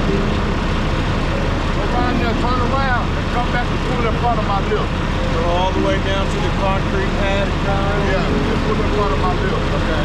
Go around there, turn around, and come back and pull in front of my lift. Go all the way down to the concrete pad and turn? Yeah, just pull in front of my lift. Okay.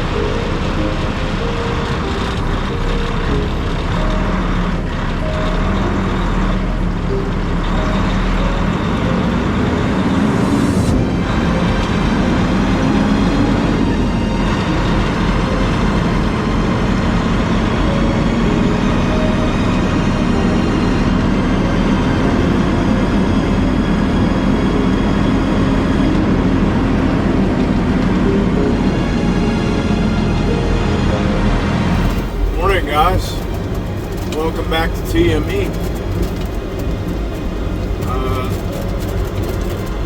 Guys, welcome back to TME.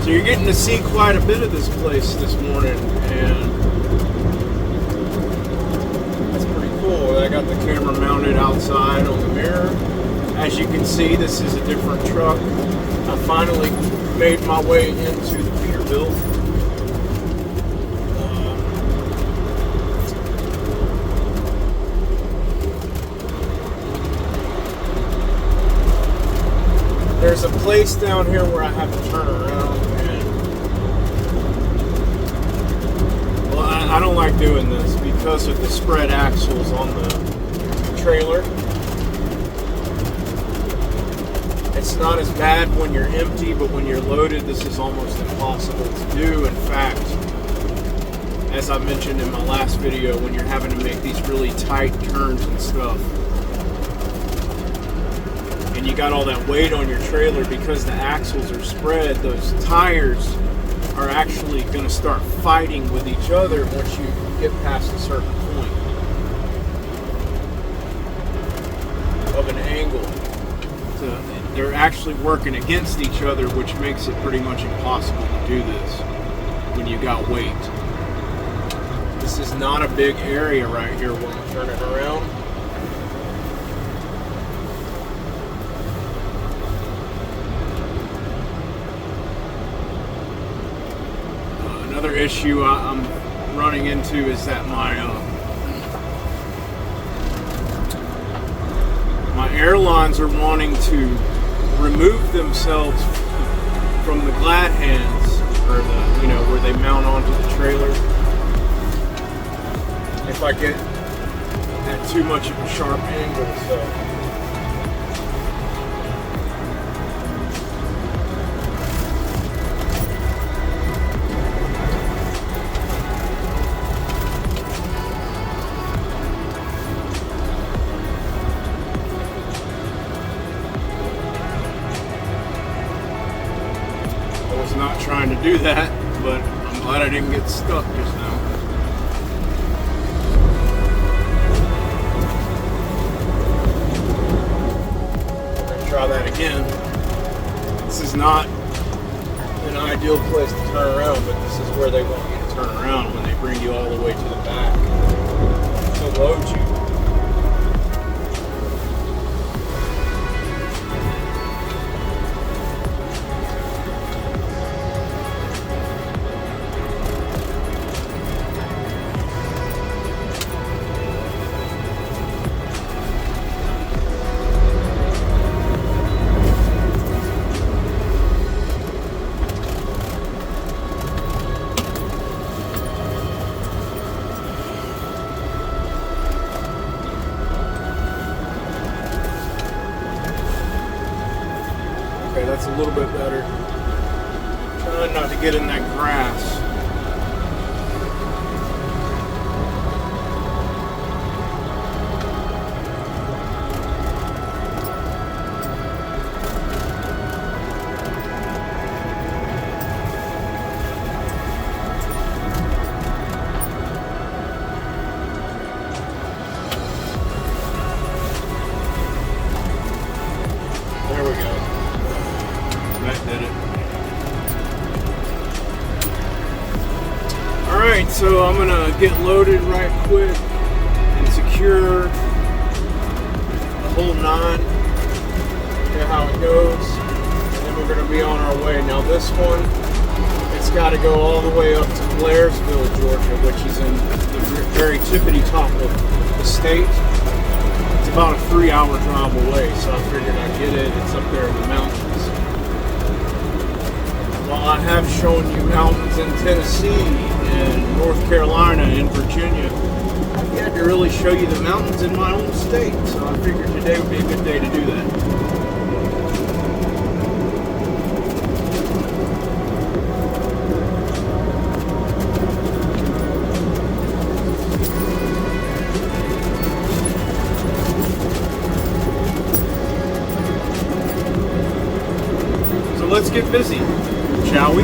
So you're getting to see quite a bit of this place this morning, and that's pretty cool. I got the camera mounted outside on the mirror. As you can see, this is a different truck. I finally made my way into the Peterbilt. There's a place down here where I have to turn around, and well, I don't like doing this because of the spread axles on the trailer. It's not as bad when you're empty, but when you're loaded, this is almost impossible to do. In fact, as I mentioned in my last video, when you're having to make these really tight turns and stuff, and you got all that weight on your trailer, because the axles are spread, those tires are actually going to start fighting with each other once you get past a certain point of an angle. So they're actually working against each other, which makes it pretty much impossible to do this when you got weight. This is not a big area right here when I'm turning around. Another issue I'm running into is that my airlines are wanting to remove themselves from the glad hands, or the, where they mount onto the trailer. If I get at too much of a sharp angle, so. Not trying to do that, but I'm glad I didn't get stuck just now. I'm gonna try that again. This is not an ideal place to turn around, but this is where they want you to turn around when they bring you all the way to the back to load you. Okay, that's a little bit better. Trying not to get in that grass. There we go. That did it. Alright, so I'm gonna get loaded right quick and secure the whole 9. See how it goes. And then we're gonna be on our way. Now this one, it's gotta go all the way up to Blairsville, Georgia, which is in the very tippity top of the state. To about a 3-hour drive away, so I figured I'd get it. It's up there in the mountains. While I have shown you mountains in Tennessee and North Carolina and Virginia, I've yet to really show you the mountains in my own state, so I figured today would be a good day to do that. Let's get busy, shall we?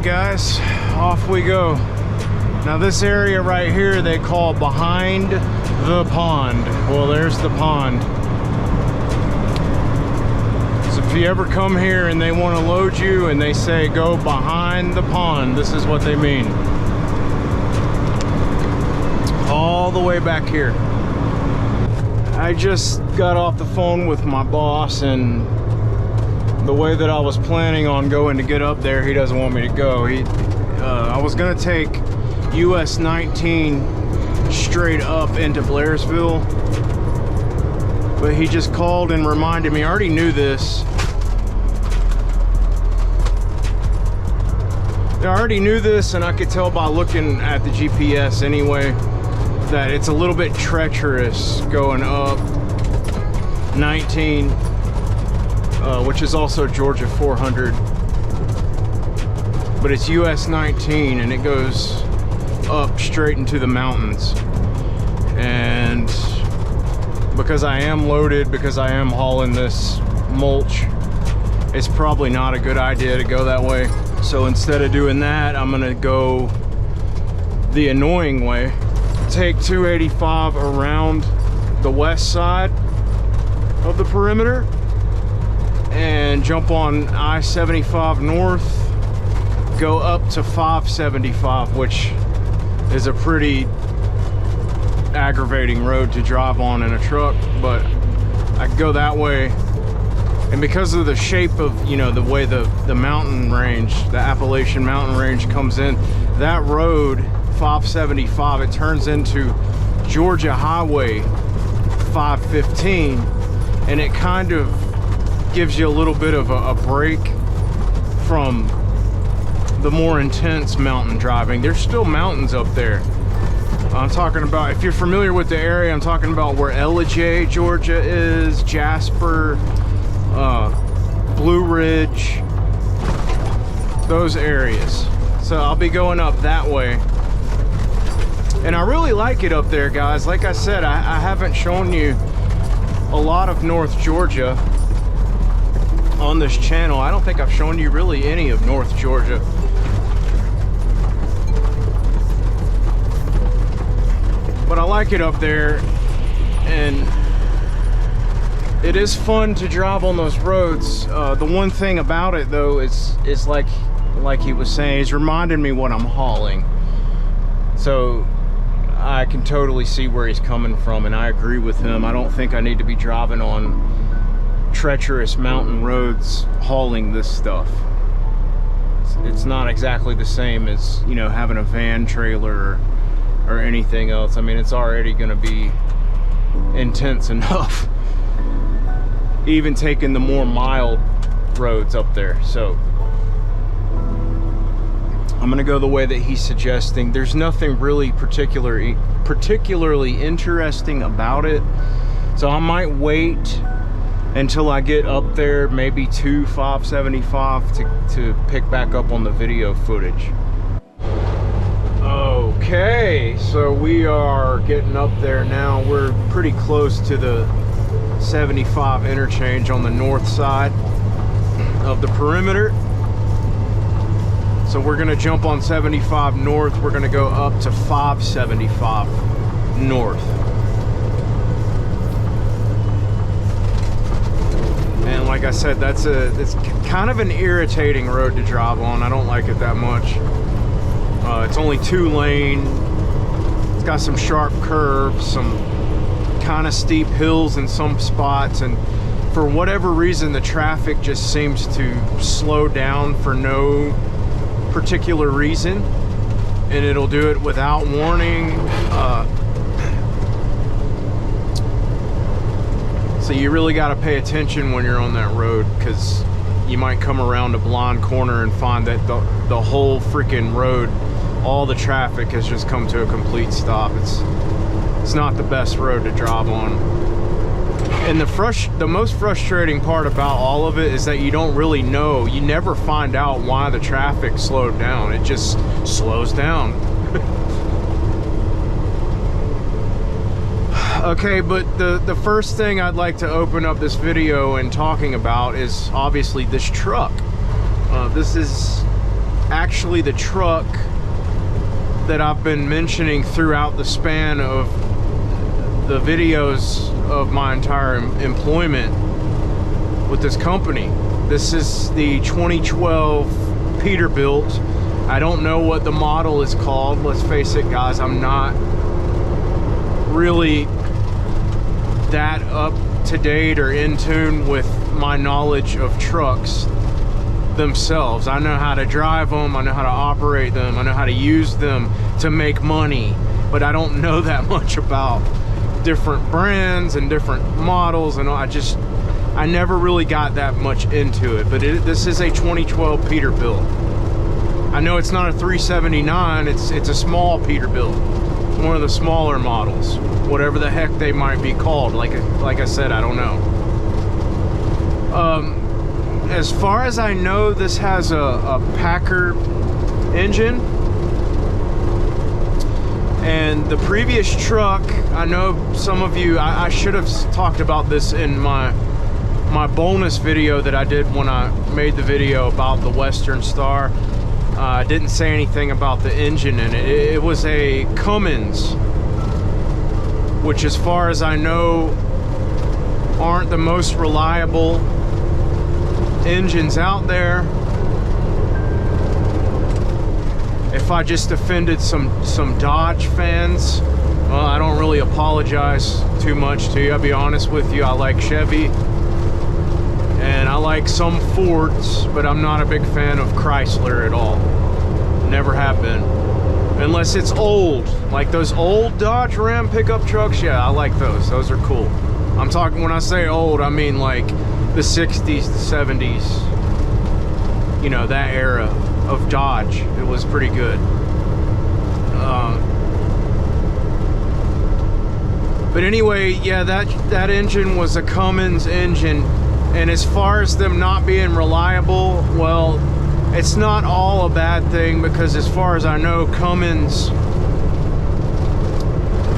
Guys, off we go. Now this area right here they call behind the pond. Well, there's the pond. So if you ever come here and they want to load you and they say go behind the pond, this is what they mean. All the way back here. I just got off the phone with my boss, and the way that I was planning on going to get up there, he doesn't want me to go. I was gonna take US 19 straight up into Blairsville, but he just called and reminded me. I already knew this. I already knew this, and I could tell by looking at the GPS anyway that it's a little bit treacherous going up 19. Which is also Georgia 400, but it's US 19 and it goes up straight into the mountains. And because I am loaded, because I am hauling this mulch, it's probably not a good idea to go that way. So instead of doing that, I'm gonna go the annoying way, take 285 around the west side of the perimeter and jump on I-75 north, go up to 575, which is a pretty aggravating road to drive on in a truck, but I go that way. And because of the shape of, you know, the way the mountain range, the Appalachian mountain range comes in, that road 575, it turns into Georgia Highway 515, and it kind of gives you a little bit of a break from the more intense mountain driving. There's still mountains up there. I'm talking about, if you're familiar with the area, I'm talking about where Ellijay, Georgia is, Jasper, Blue Ridge, those areas. So I'll be going up that way. And I really like it up there, guys. Like I said, I haven't shown you a lot of North Georgia on this channel. I don't think I've shown you really any of North Georgia. But I like it up there, and it is fun to drive on those roads. The one thing about it though is like he was saying, he's reminding me what I'm hauling. So I can totally see where he's coming from, and I agree with him. I don't think I need to be driving on treacherous mountain roads hauling this stuff. It's not exactly the same as, you know, having a van trailer or anything else. I mean, it's already going to be intense enough, even taking the more mild roads up there. So I'm gonna go the way that he's suggesting. There's nothing really particularly interesting about it, so I might wait until I get up there, maybe to 575, to pick back up on the video footage. Okay, so we are getting up there now. We're pretty close to the 75 interchange on the north side of the perimeter. So we're gonna jump on 75 north. We're gonna go up to 575 north. And like I said, it's kind of an irritating road to drive on. I don't like it that much. It's only 2-lane. It's got some sharp curves, some kind of steep hills in some spots, and for whatever reason the traffic just seems to slow down for no particular reason, and it'll do it without warning. So you really got to pay attention when you're on that road, because you might come around a blind corner and find that the whole freaking road, all the traffic has just come to a complete stop. It's not the best road to drive on. And the most frustrating part about all of it is that you don't really know. You never find out why the traffic slowed down. It just slows down. Okay, but the first thing I'd like to open up this video and talking about is obviously this truck. This is actually the truck that I've been mentioning throughout the span of the videos of my entire employment with this company. This is the 2012 Peterbilt. I don't know what the model is called. Let's face it, guys, I'm not really that up to date or in tune with my knowledge of trucks themselves. I know how to drive them, I know how to operate them, I know how to use them to make money, but I don't know that much about different brands and different models, and I never really got that much into it. But this is a 2012 Peterbilt. I know it's not a 379, it's a small Peterbilt. It's one of the smaller models, whatever the heck they might be called. Like I said, I don't know. As far as I know, this has a Packard engine. And the previous truck, I know some of you, I should have talked about this in my bonus video that I did when I made the video about the Western Star. I didn't say anything about the engine in it. It was a Cummins, which as far as I know aren't the most reliable engines out there. If I just offended some Dodge fans, well, I don't really apologize too much to you. I'll be honest with you, I like Chevy and I like some Fords, but I'm not a big fan of Chrysler at all. Never have been. Unless it's old, like those old Dodge Ram pickup trucks. Yeah, I like those. Those are cool. I'm talking, when I say old, I mean like the 60s, the 70s, you know, that era. of Dodge. It was pretty good. But anyway, yeah, that engine was a Cummins engine, and as far as them not being reliable, well, it's not all a bad thing, because as far as I know, Cummins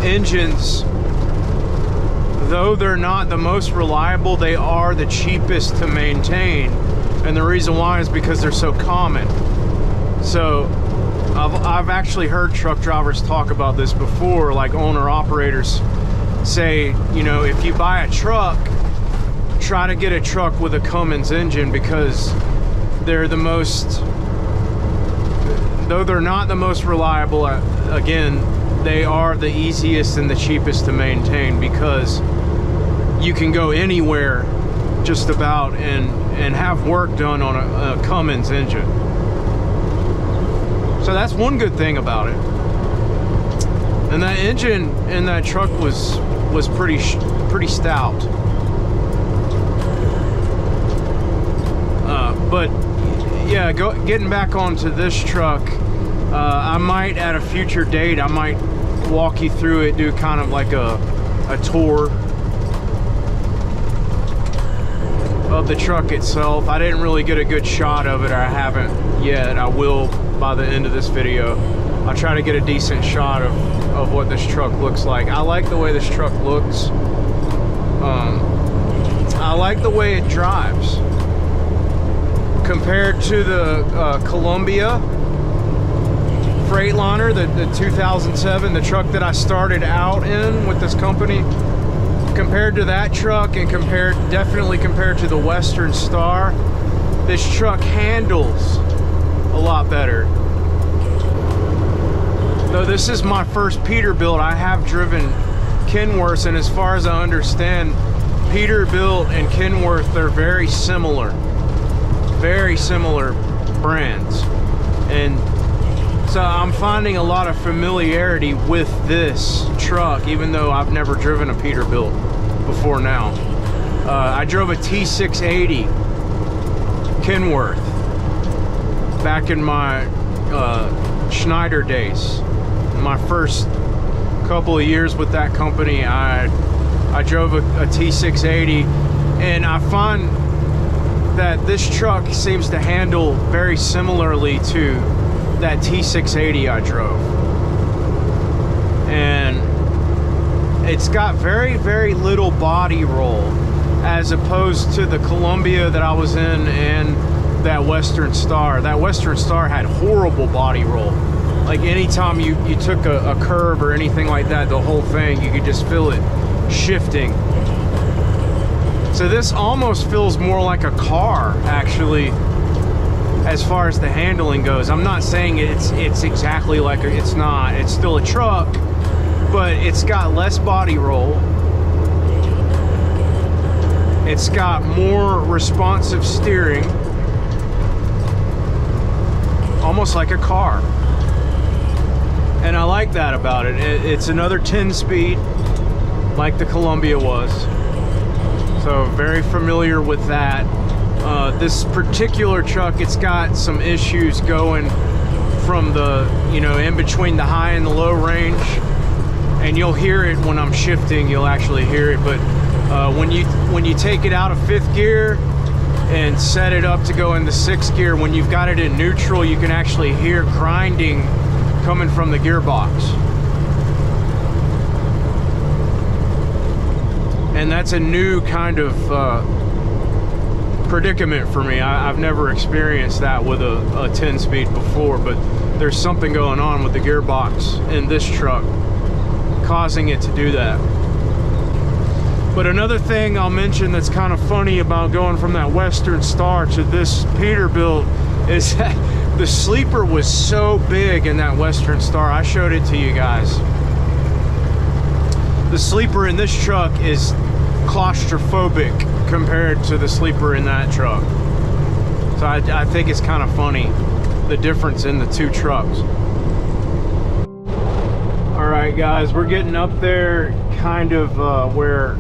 engines, though they're not the most reliable, they are the cheapest to maintain. And the reason why is because they're so common. So I've actually heard truck drivers talk about this before, like owner-operators say, you know, if you buy a truck, try to get a truck with a Cummins engine, because they're the most, though they're not the most reliable, again, they are the easiest and the cheapest to maintain, because you can go anywhere just about and have work done on a Cummins engine. So that's one good thing about it. And that engine in that truck was pretty stout. But yeah, getting back onto this truck, I might at a future date, I might walk you through it, do kind of like a tour of the truck itself. I didn't really get a good shot of it, or I haven't yet. I will by the end of this video. I'll try to get a decent shot of what this truck looks like. I like the way this truck looks. I like the way it drives compared to the Columbia Freightliner, the 2007, the truck that I started out in with this company. Compared to that truck, and definitely compared to the Western Star, this truck handles a lot better. Though this is my first Peterbilt, I have driven Kenworths, and as far as I understand, Peterbilt and Kenworth, they're very similar brands. And so I'm finding a lot of familiarity with this truck, even though I've never driven a Peterbilt before now. I drove a T680 Kenworth back in my Schneider days. My first couple of years with that company, I drove a T680, and I find that this truck seems to handle very similarly to that T680 I drove. And it's got very, very little body roll, as opposed to the Columbia that I was in and that Western Star. That Western Star had horrible body roll. Like anytime you took a curve or anything like that, the whole thing, you could just feel it shifting. So this almost feels more like a car, actually, as far as the handling goes. I'm not saying it's exactly like it's not. It's still a truck, but it's got less body roll. It's got more responsive steering, almost like a car. And I like that about it. It's another 10-speed, like the Columbia was. So very familiar with that. This particular truck, it's got some issues going from the, in between the high and the low range. And you'll hear it when I'm shifting, you'll actually hear it. But when you take it out of 5th gear and set it up to go into 6th gear, when you've got it in neutral, you can actually hear grinding coming from the gearbox. And that's a new kind of predicament for me. I've never experienced that with a 10-speed before, but there's something going on with the gearbox in this truck causing it to do that. But another thing I'll mention that's kind of funny about going from that Western Star to this Peterbilt is that the sleeper was so big in that Western Star. I showed it to you guys. The sleeper in this truck is claustrophobic compared to the sleeper in that truck. So I think it's kind of funny, the difference in the two trucks. All right, guys, we're getting up there kind of where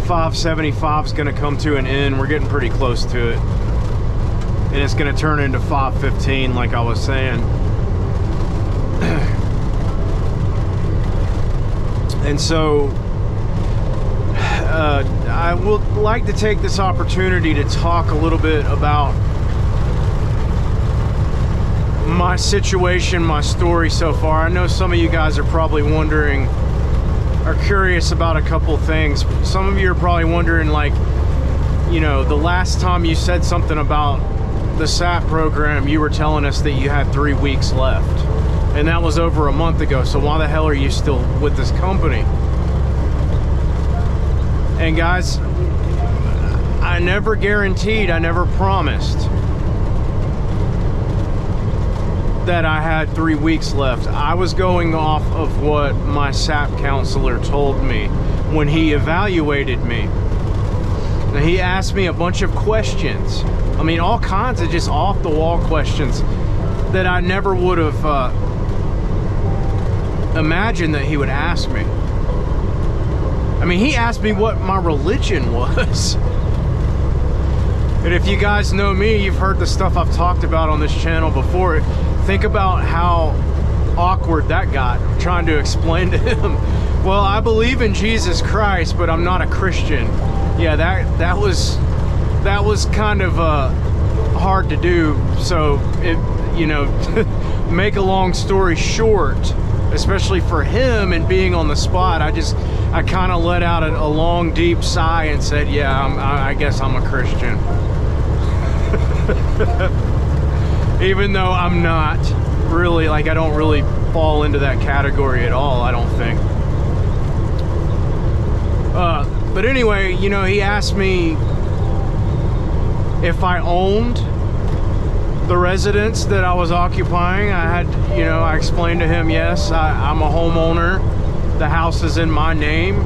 575 is going to come to an end. We're getting pretty close to it. and it's going to turn into 515 like I was saying. And so I would like to take this opportunity to talk a little bit about my situation, my story so far. I know some of you guys are probably wondering, are curious about a couple things. Some of you are probably wondering, like, you know, the last time you said something about the SAP program, you were telling us that you had 3 weeks left. And that was over a month ago, so why the hell are you still with this company? And guys, I never guaranteed, I never promised that I had 3 weeks left. I was going off of what my SAP counselor told me when he evaluated me. Now, he asked me a bunch of questions. I mean, all kinds of just off-the-wall questions that I never would have imagined that he would ask me. I mean, he asked me what my religion was. And if you guys know me, you've heard the stuff I've talked about on this channel before. Think about how awkward that got, trying to explain to him, well, I believe in Jesus Christ, but I'm not a Christian. Yeah, that was kind of hard to do. So, you know, make a long story short, especially for him and being on the spot, I kind of let out a long, deep sigh and said, yeah, I guess I'm a Christian. Even though I'm not really, like, I don't really fall into that category at all, I don't think. But anyway, you know, he asked me if I owned the residence that I was occupying. I explained to him, yes, I'm a homeowner. The house is in my name.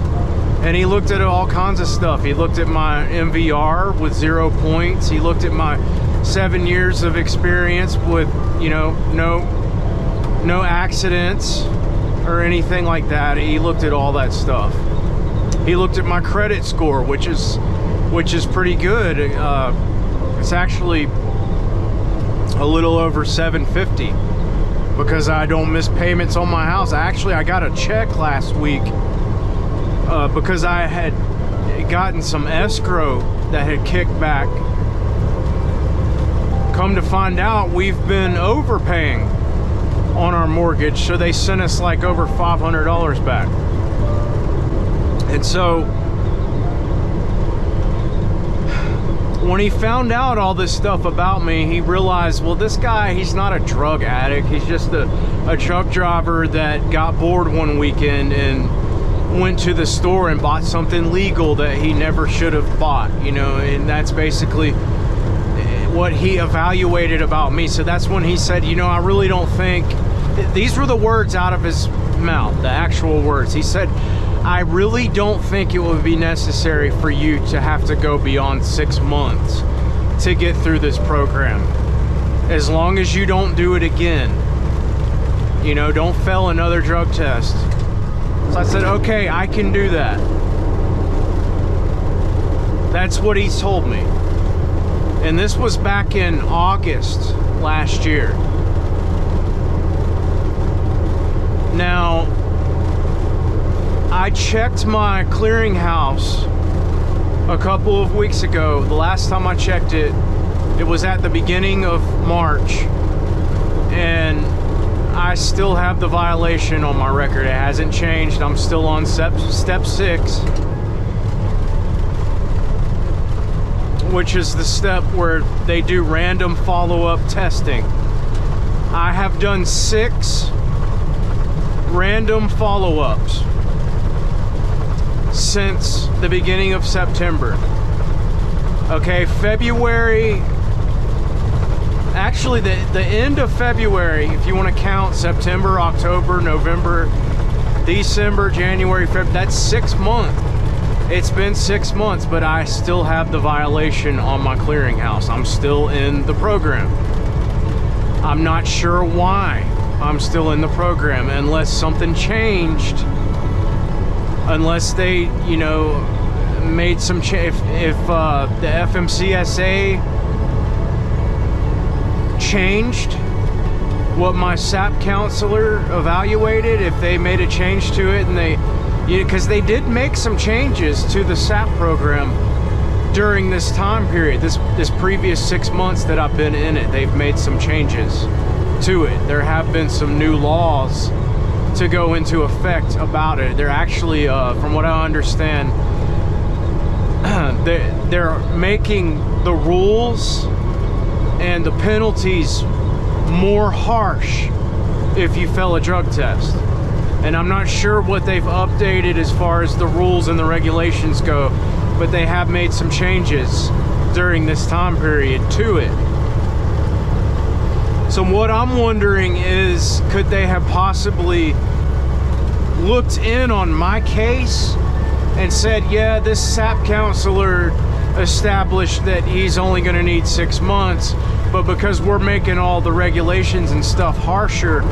And he looked at all kinds of stuff. He looked at my MVR with 0 points. He looked at my 7 years of experience with, you know, no accidents or anything like that. He looked at all that stuff. He looked at my credit score, which is pretty good. It's actually a little over 750 because I don't miss payments on my house. I got a check last week because I had gotten some escrow that had kicked back. Come to find out, we've been overpaying on our mortgage, so they sent us like over $500 back. And so when he found out all this stuff about me, he realized, well, this guy, he's not a drug addict. He's just a truck driver that got bored one weekend and went to the store and bought something legal that he never should have bought, you know, and that's basically what he evaluated about me. So that's when he said, you know, I really don't think, these were the words out of his mouth, the actual words. He said, I really don't think it would be necessary for you to have to go beyond 6 months to get through this program. As long as you don't do it again. You know, don't fail another drug test. So I said, okay, I can do that. That's what he told me. And this was back in August last year. Now, I checked my clearinghouse a couple of weeks ago. The last time I checked it, it was at the beginning of March. And I still have the violation on my record. It hasn't changed. I'm still on step 6. Which is the step where they do random follow-up testing. I have done 6 random follow-ups since the beginning of September. Okay, February, actually the end of February, if you want to count September, October, November, December, January, February, that's 6 months. It's been 6 months, but I still have the violation on my clearinghouse. I'm still in the program. I'm not sure why I'm still in the program, unless something changed. Unless they, you know, made some change. If the FMCSA changed what my SAP counselor evaluated, if they made a change to it, and because they did make some changes to the SAP program during this time period, this previous 6 months that I've been in it. They've made some changes to it. There have been some new laws to go into effect about it. They're actually, from what I understand, they're making the rules and the penalties more harsh if you fail a drug test. And I'm not sure what they've updated as far as the rules and the regulations go, but they have made some changes during this time period to it. So what I'm wondering is, could they have possibly looked in on my case and said, yeah, this SAP counselor established that he's only going to need 6 months, but because we're making all the regulations and stuff harsher,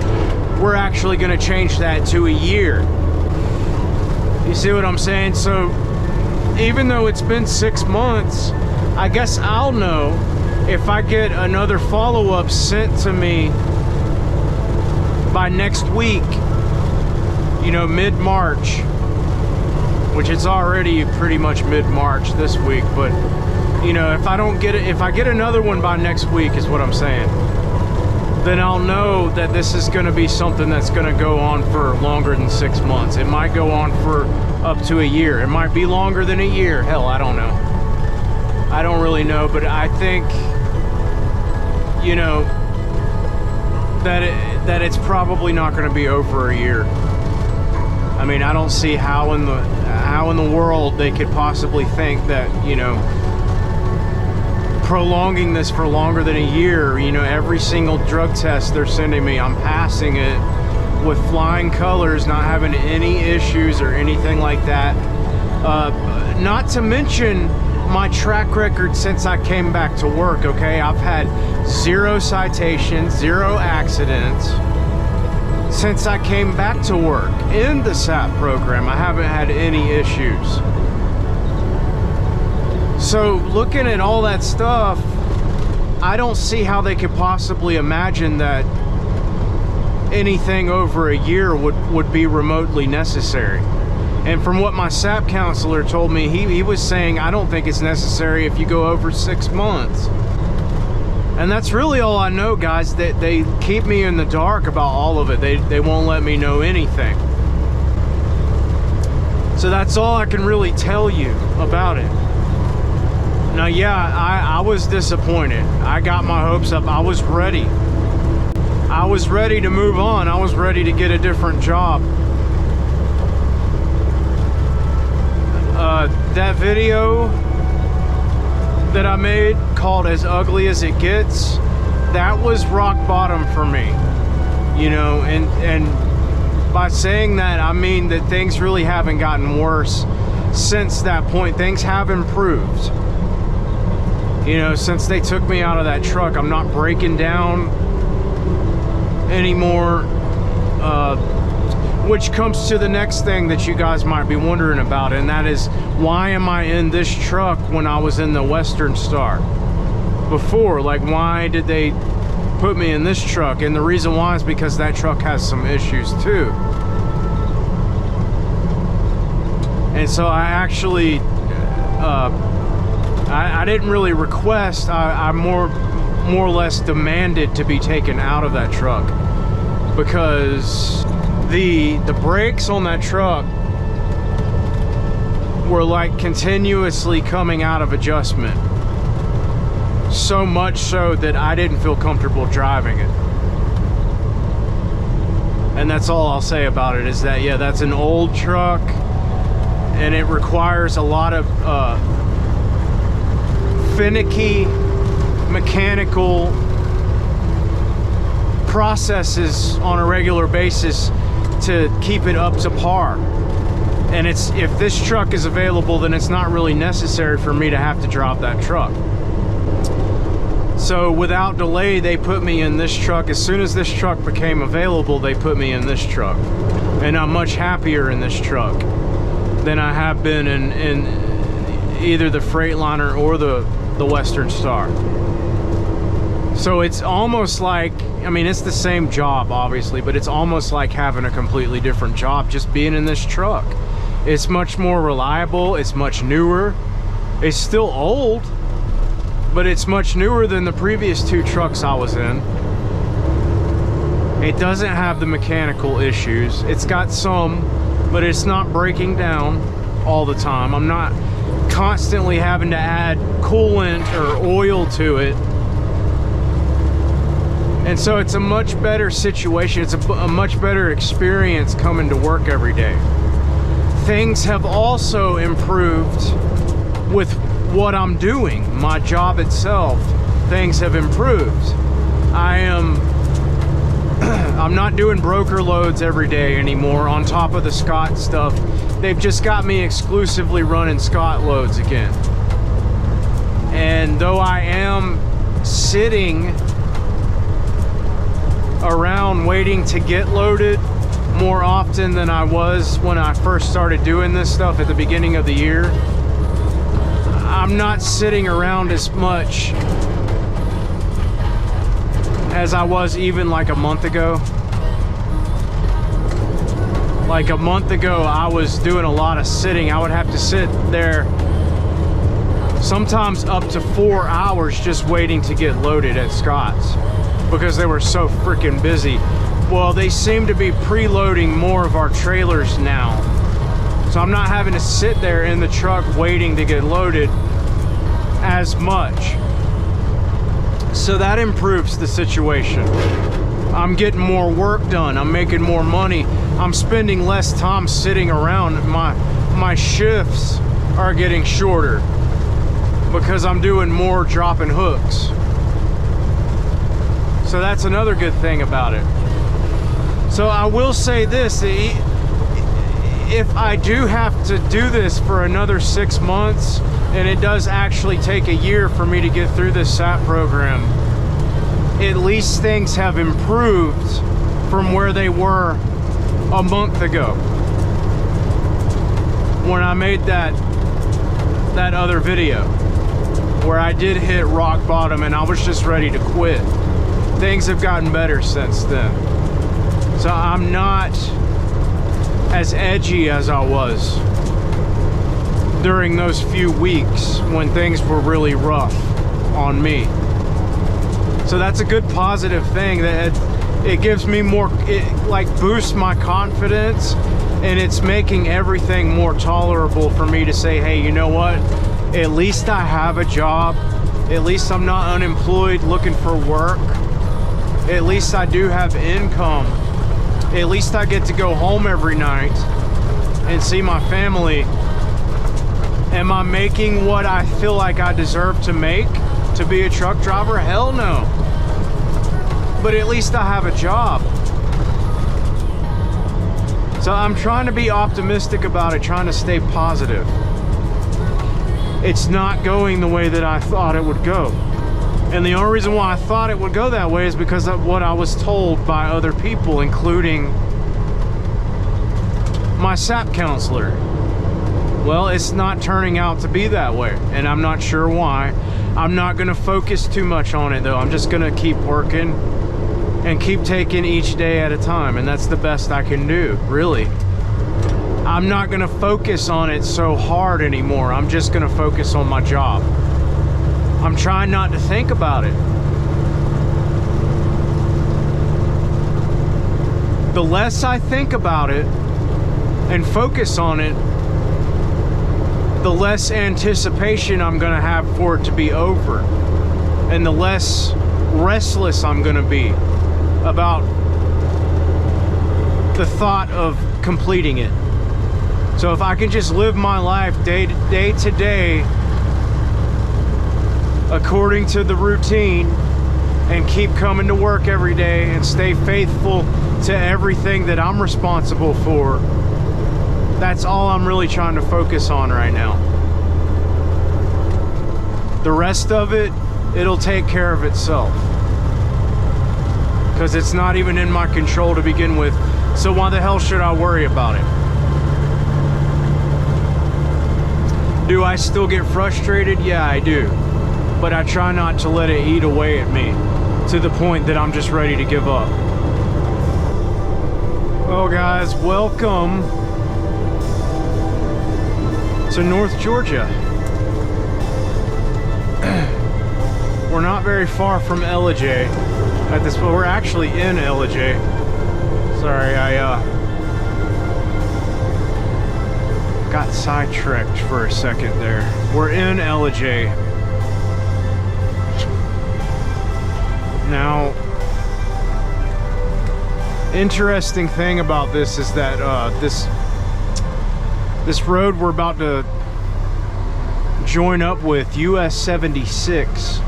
we're actually going to change that to a year. You see what I'm saying? So even though it's been 6 months, I guess I'll know if I get another follow-up sent to me by next week, you know, mid-March, which it's already pretty much mid-March this week, but you know, if I don't get it, if I get another one by next week is what I'm saying, then I'll know that this is going to be something that's going to go on for longer than 6 months. It might go on for up to a year. It might be longer than a year. Hell, I don't know. I don't really know, but I think, you know, that it's probably not going to be over a year. I mean, I don't see how in the world they could possibly think that, you know, prolonging this for longer than a year. You know, every single drug test they're sending me, I'm passing it with flying colors, not having any issues or anything like that. Not to mention my track record since I came back to work, okay? I've had 0 citations, 0 accidents since I came back to work in the SAP program. I haven't had any issues. So looking at all that stuff, I don't see how they could possibly imagine that anything over a year would be remotely necessary. And from what my SAP counselor told me, he was saying, I don't think it's necessary if you go over 6 months. And that's really all I know, guys. They keep me in the dark about all of it. They won't let me know anything. So that's all I can really tell you about it. Now, yeah, I was disappointed. I got my hopes up. I was ready. I was ready to move on. I was ready to get a different job. That video that I made called As Ugly As It Gets, that was rock bottom for me. You know, and by saying that, I mean that things really haven't gotten worse since that point. Things have improved. You know, since they took me out of that truck, I'm not breaking down anymore. Which comes to the next thing that you guys might be wondering about, and that is, why am I in this truck when I was in the Western Star before? Like, why did they put me in this truck? And the reason why is because that truck has some issues too. And so I actually I didn't really request, I more or less demanded to be taken out of that truck, because the brakes on that truck were like continuously coming out of adjustment, so much so that I didn't feel comfortable driving it. And that's all I'll say about it, is that, yeah, that's an old truck and it requires a lot of finicky mechanical processes on a regular basis to keep it up to par. And if this truck is available, then it's not really necessary for me to have to drop that truck. So without delay, they put me in this truck. As soon as this truck became available, they put me in this truck. And I'm much happier in this truck than I have been in either the Freightliner or the Western Star. So it's almost like, I mean, it's the same job, obviously, but it's almost like having a completely different job just being in this truck. It's much more reliable. It's much newer. It's still old, but it's much newer than the previous 2 trucks I was in. It doesn't have the mechanical issues. It's got some, but it's not breaking down all the time. I'm not constantly having to add coolant or oil to it. And so it's a much better situation. It's a much better experience coming to work every day. Things have also improved with what I'm doing. My job itself, things have improved. I'm not doing broker loads every day anymore on top of the Scott stuff. They've just got me exclusively running Scott loads again. And though I am sitting around waiting to get loaded more often than I was when I first started doing this stuff at the beginning of the year, I'm not sitting around as much as I was even like a month ago. Like a month ago, I was doing a lot of sitting. I would have to sit there sometimes up to 4 hours just waiting to get loaded at Scott's because they were so freaking busy. Well, they seem to be preloading more of our trailers now. So I'm not having to sit there in the truck waiting to get loaded as much. So that improves the situation. I'm getting more work done. I'm making more money. I'm spending less time sitting around. My shifts are getting shorter because I'm doing more dropping hooks. So that's another good thing about it. So I will say this, if I do have to do this for another 6 months, and it does actually take a year for me to get through this SAP program, at least things have improved from where they were a month ago when I made that other video where I did hit rock bottom and I was just ready to quit. Things have gotten better since then. So I'm not as edgy as I was during those few weeks when things were really rough on me. So that's a good positive thing, that it gives me more, it like boosts my confidence, and it's making everything more tolerable for me to say, hey, you know what? At least I have a job. At least I'm not unemployed looking for work. At least I do have income. At least I get to go home every night and see my family. Am I making what I feel like I deserve to make to be a truck driver? Hell no. But at least I have a job. So I'm trying to be optimistic about it, trying to stay positive. It's not going the way that I thought it would go. And the only reason why I thought it would go that way is because of what I was told by other people, including my SAP counselor. Well, it's not turning out to be that way, and I'm not sure why. I'm not going to focus too much on it, though. I'm just going to keep working and keep taking each day at a time, and that's the best I can do, really. I'm not going to focus on it so hard anymore. I'm just going to focus on my job. I'm trying not to think about it. The less I think about it and focus on it, the less anticipation I'm going to have for it to be over, and the less restless I'm going to be about the thought of completing it. So if I can just live my life day to day according to the routine and keep coming to work every day and stay faithful to everything that I'm responsible for, that's all I'm really trying to focus on right now. The rest of it, it'll take care of itself, because it's not even in my control to begin with. So why the hell should I worry about it? Do I still get frustrated? Yeah, I do. But I try not to let it eat away at me. to the point that I'm just ready to give up. Well, guys, welcome to North Georgia. We're not very far from Ellijay at this point. We're actually in Ellijay. Sorry, I got sidetracked for a second there. We're in Ellijay. Now, interesting thing about this is that this road we're about to join up with, US 76.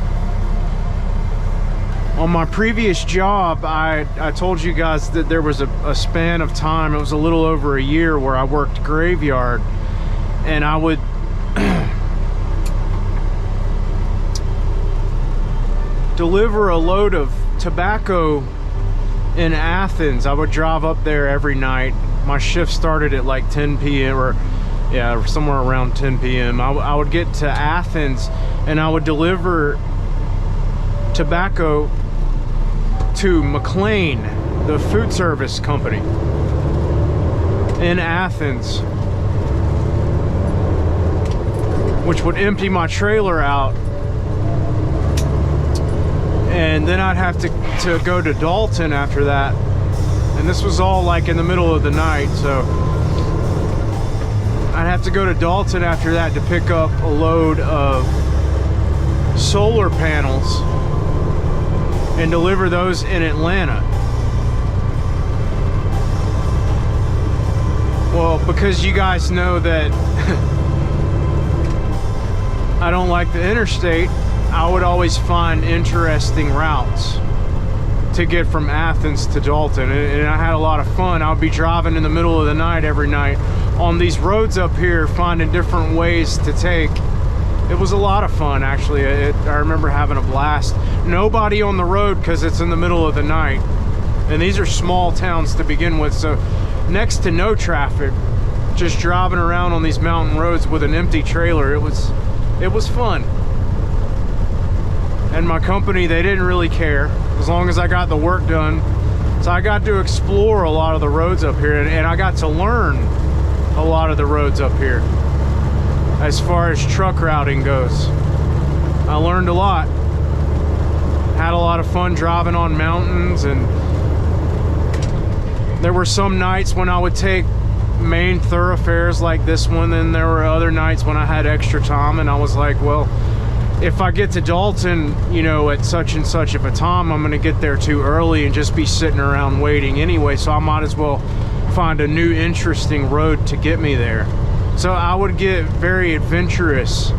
On my previous job, I told you guys that there was a span of time, it was a little over a year, where I worked graveyard, and I would deliver a load of tobacco in Athens. I would drive up there every night. My shift started at like 10 p.m. or yeah, somewhere around 10 p.m. I would get to Athens and I would deliver tobacco to McLean, the food service company in Athens, which would empty my trailer out, and then I'd have to go to Dalton after that, and this was all like in the middle of the night, so I'd have to go to Dalton after that to pick up a load of solar panels and deliver those in Atlanta. Well, because you guys know that I don't like the interstate, I would always find interesting routes to get from Athens to Dalton, and I had a lot of fun. I would be driving in the middle of the night every night on these roads up here, finding different ways to take. It was a lot of fun, actually. I remember having a blast. Nobody on the road because it's in the middle of the night, and these are small towns to begin with, so next to no traffic, just driving around on these mountain roads with an empty trailer. It was fun. And my company, they didn't really care as long as I got the work done. So I got to explore a lot of the roads up here, and I got to learn a lot of the roads up here as far as truck routing goes. I learned a lot. Had a lot of fun driving on mountains, and there were some nights when I would take main thoroughfares like this one, and there were other nights when I had extra time, and I was like, well, if I get to Dalton, you know, at such and such of a time, I'm gonna get there too early and just be sitting around waiting anyway, so I might as well find a new interesting road to get me there. So I would get very adventurous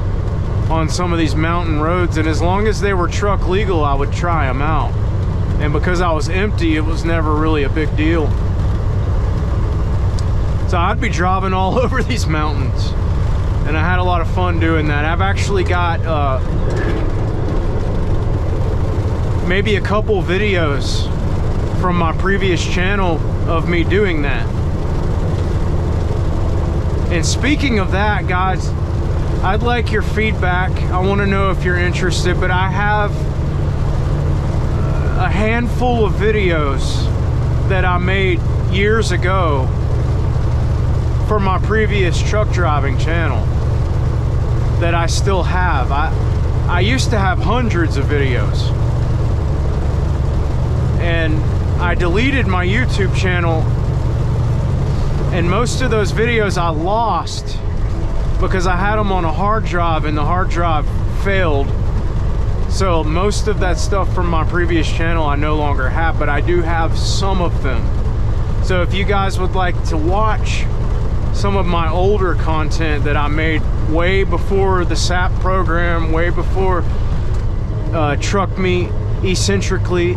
on some of these mountain roads, and as long as they were truck legal, I would try them out. And because I was empty, it was never really a big deal. So I'd be driving all over these mountains, and I had a lot of fun doing that. I've actually got maybe a couple videos from my previous channel of me doing that. And speaking of that, guys, I'd like your feedback. I want to know if you're interested, but I have a handful of videos that I made years ago for my previous truck driving channel that I still have. I used to have hundreds of videos, and I deleted my YouTube channel, and most of those videos I lost because I had them on a hard drive and the hard drive failed. So most of that stuff from my previous channel I no longer have, but I do have some of them. So if you guys would like to watch some of my older content that I made way before the SAP program, way before Truck Me eccentrically,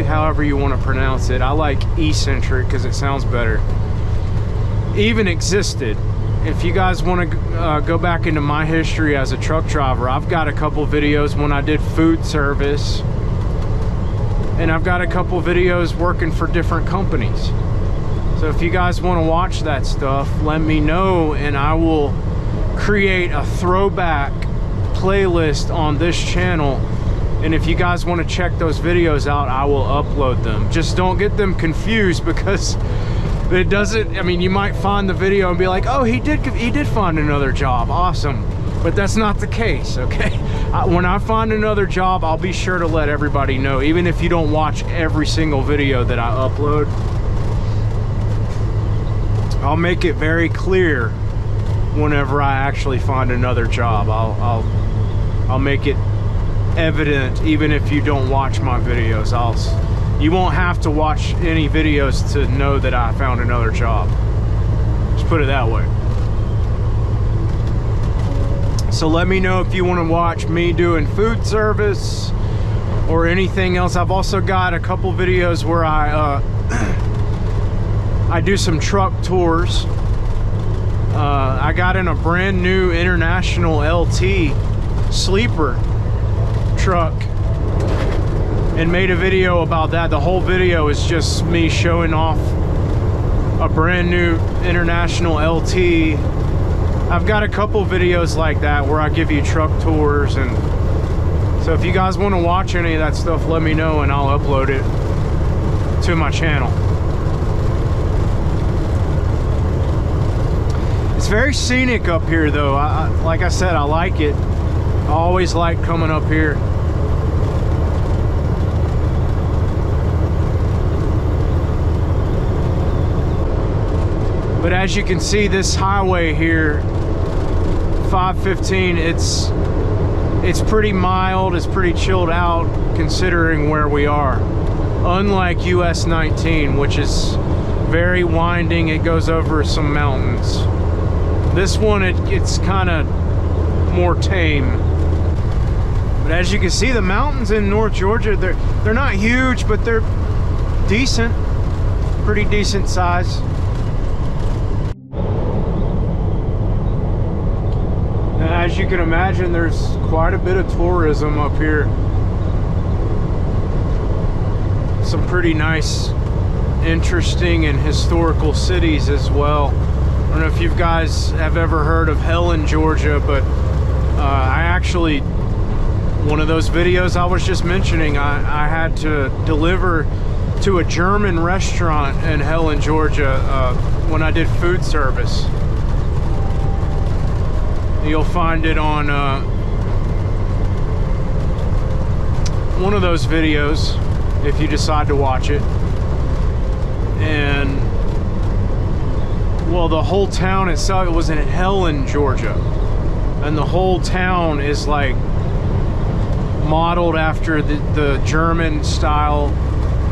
however you want to pronounce it. I like eccentric because it sounds better. Even existed. If you guys want to go back into my history as a truck driver, I've got a couple videos when I did food service, and I've got a couple videos working for different companies. So if you guys want to watch that stuff, let me know, and I will create a throwback playlist on this channel And if you guys want to check those videos out, I will upload them. Just don't get them confused, because it doesn't, I mean, you might find the video and be like, oh, he did find another job, awesome. But that's not the case, okay? When I find another job, I'll be sure to let everybody know, even if you don't watch every single video that I upload. I'll make it very clear whenever I actually find another job. I'll make it evident, even if you don't watch my videos. You won't have to watch any videos to know that I found another job. Just put it that way. So let me know if you want to watch me doing food service or anything else. I've also got a couple videos where I do some truck tours. I got in a brand new International LT sleeper truck and made a video about that. The whole video is just me showing off a brand new International LT. I've got a couple videos like that where I give you truck tours, and so if you guys want to watch any of that stuff, let me know and I'll upload it to my channel. It's very scenic up here though. Like I said, I like it. I always like coming up here. But as you can see, this highway here, 515, it's pretty mild, it's pretty chilled out considering where we are. Unlike US 19, which is very winding, it goes over some mountains. This one, it's kind of more tame. But as you can see, the mountains in North Georgia, they're not huge, but they're decent, pretty decent size. As you can imagine, there's quite a bit of tourism up here. Some pretty nice, interesting, and historical cities as well. I don't know if you guys have ever heard of Helen, Georgia, but I actually, one of those videos I was just mentioning, I had to deliver to a German restaurant in Helen, Georgia when I did food service. You'll find it on one of those videos if you decide to watch it. And well, the whole town itself, it was in Helen, Georgia, and the whole town is like modeled after the German style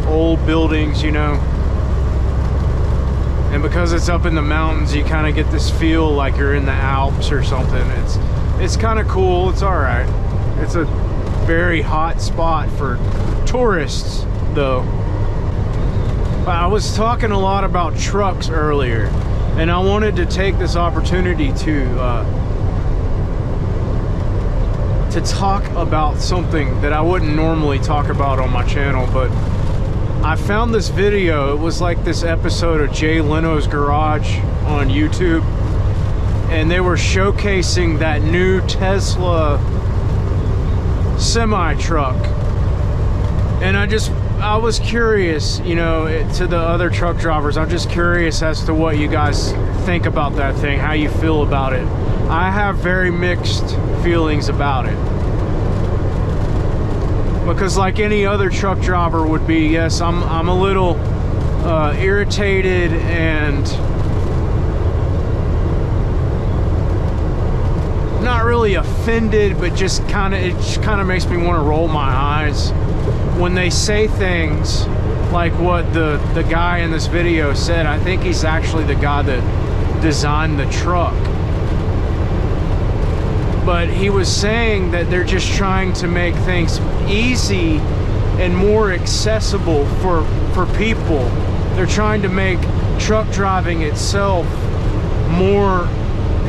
old buildings, you know. And because it's up in the mountains, you kind of get this feel like you're in the Alps or something. It's kind of cool. It's all right. It's a very hot spot for tourists, though. But I was talking a lot about trucks earlier, and I wanted to take this opportunity to talk about something that I wouldn't normally talk about on my channel, but I found this video. It was like this episode of Jay Leno's Garage on YouTube, and they were showcasing that new Tesla semi truck. And I was curious, you know, to the other truck drivers, I'm just curious as to what you guys think about that thing, how you feel about it. I have very mixed feelings about it. Because like any other truck driver would be, yes, I'm a little irritated and not really offended, but just it kind of makes me want to roll my eyes when they say things like what the guy in this video said. I think he's actually the guy that designed the truck. But he was saying that they're just trying to make things easy and more accessible for people. They're trying to make truck driving itself more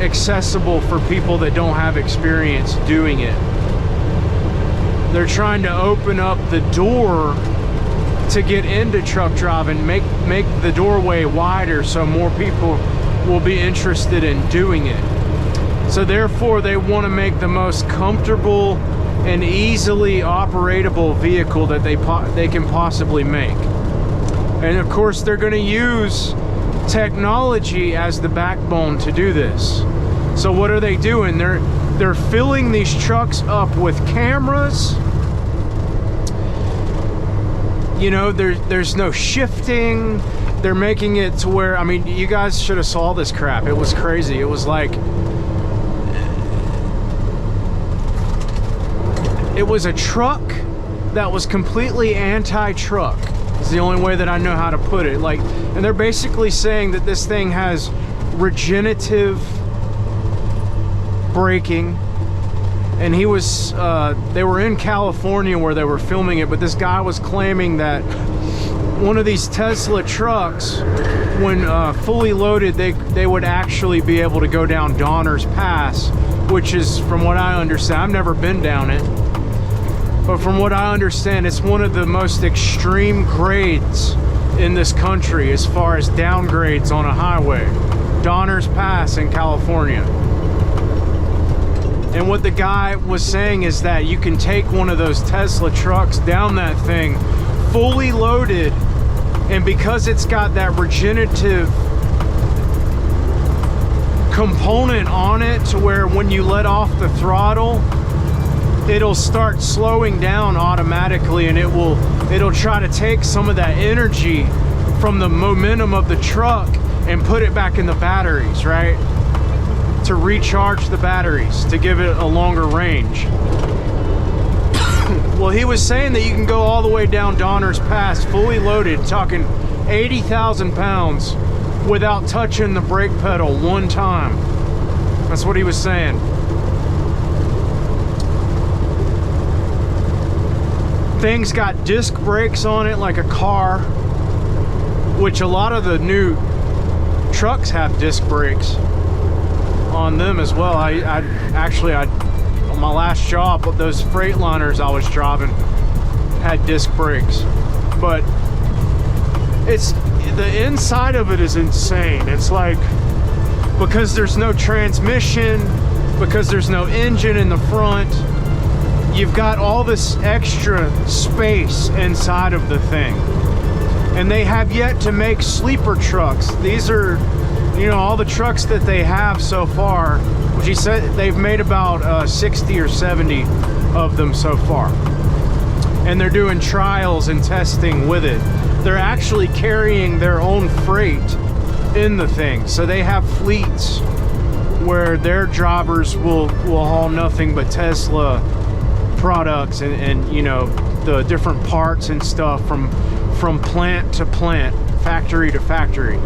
accessible for people that don't have experience doing it. They're trying to open up the door to get into truck driving, make the doorway wider so more people will be interested in doing it. So therefore, they want to make the most comfortable an easily operatable vehicle that they can possibly make. And of course, they're going to use technology as the backbone to do this. So what are they doing? They're filling these trucks up with cameras. You know, there's no shifting. They're making it to where, I mean, you guys should have saw this crap. It was crazy. It was like, it was a truck that was completely anti-truck. It's the only way that I know how to put it. Like, and they're basically saying that this thing has regenerative braking. And he was, they were in California where they were filming it, but this guy was claiming that one of these Tesla trucks, when fully loaded, they would actually be able to go down Donner's Pass, which is, from what I understand, I've never been down it, but from what I understand, it's one of the most extreme grades in this country as far as downgrades on a highway. Donner's Pass in California. And what the guy was saying is that you can take one of those Tesla trucks down that thing fully loaded, and because it's got that regenerative component on it to where when you let off the throttle, it'll start slowing down automatically, and it'll try to take some of that energy from the momentum of the truck and put it back in the batteries, right? To recharge the batteries, to give it a longer range. Well, he was saying that you can go all the way down Donner's Pass fully loaded, talking 80,000 pounds, without touching the brake pedal one time. That's what he was saying. Thing's got disc brakes on it like a car, which a lot of the new trucks have disc brakes on them as well. I on my last job, those Freightliners I was driving had disc brakes, but it's, the inside of it is insane. It's like, because there's no transmission, because there's no engine in the front, you've got all this extra space inside of the thing. And they have yet to make sleeper trucks. These are, you know, all the trucks that they have so far, which he said they've made about 60 or 70 of them so far. And they're doing trials and testing with it. They're actually carrying their own freight in the thing. So they have fleets where their drivers will haul nothing but Tesla products and you know, the different parts and stuff from plant to plant, factory to factory.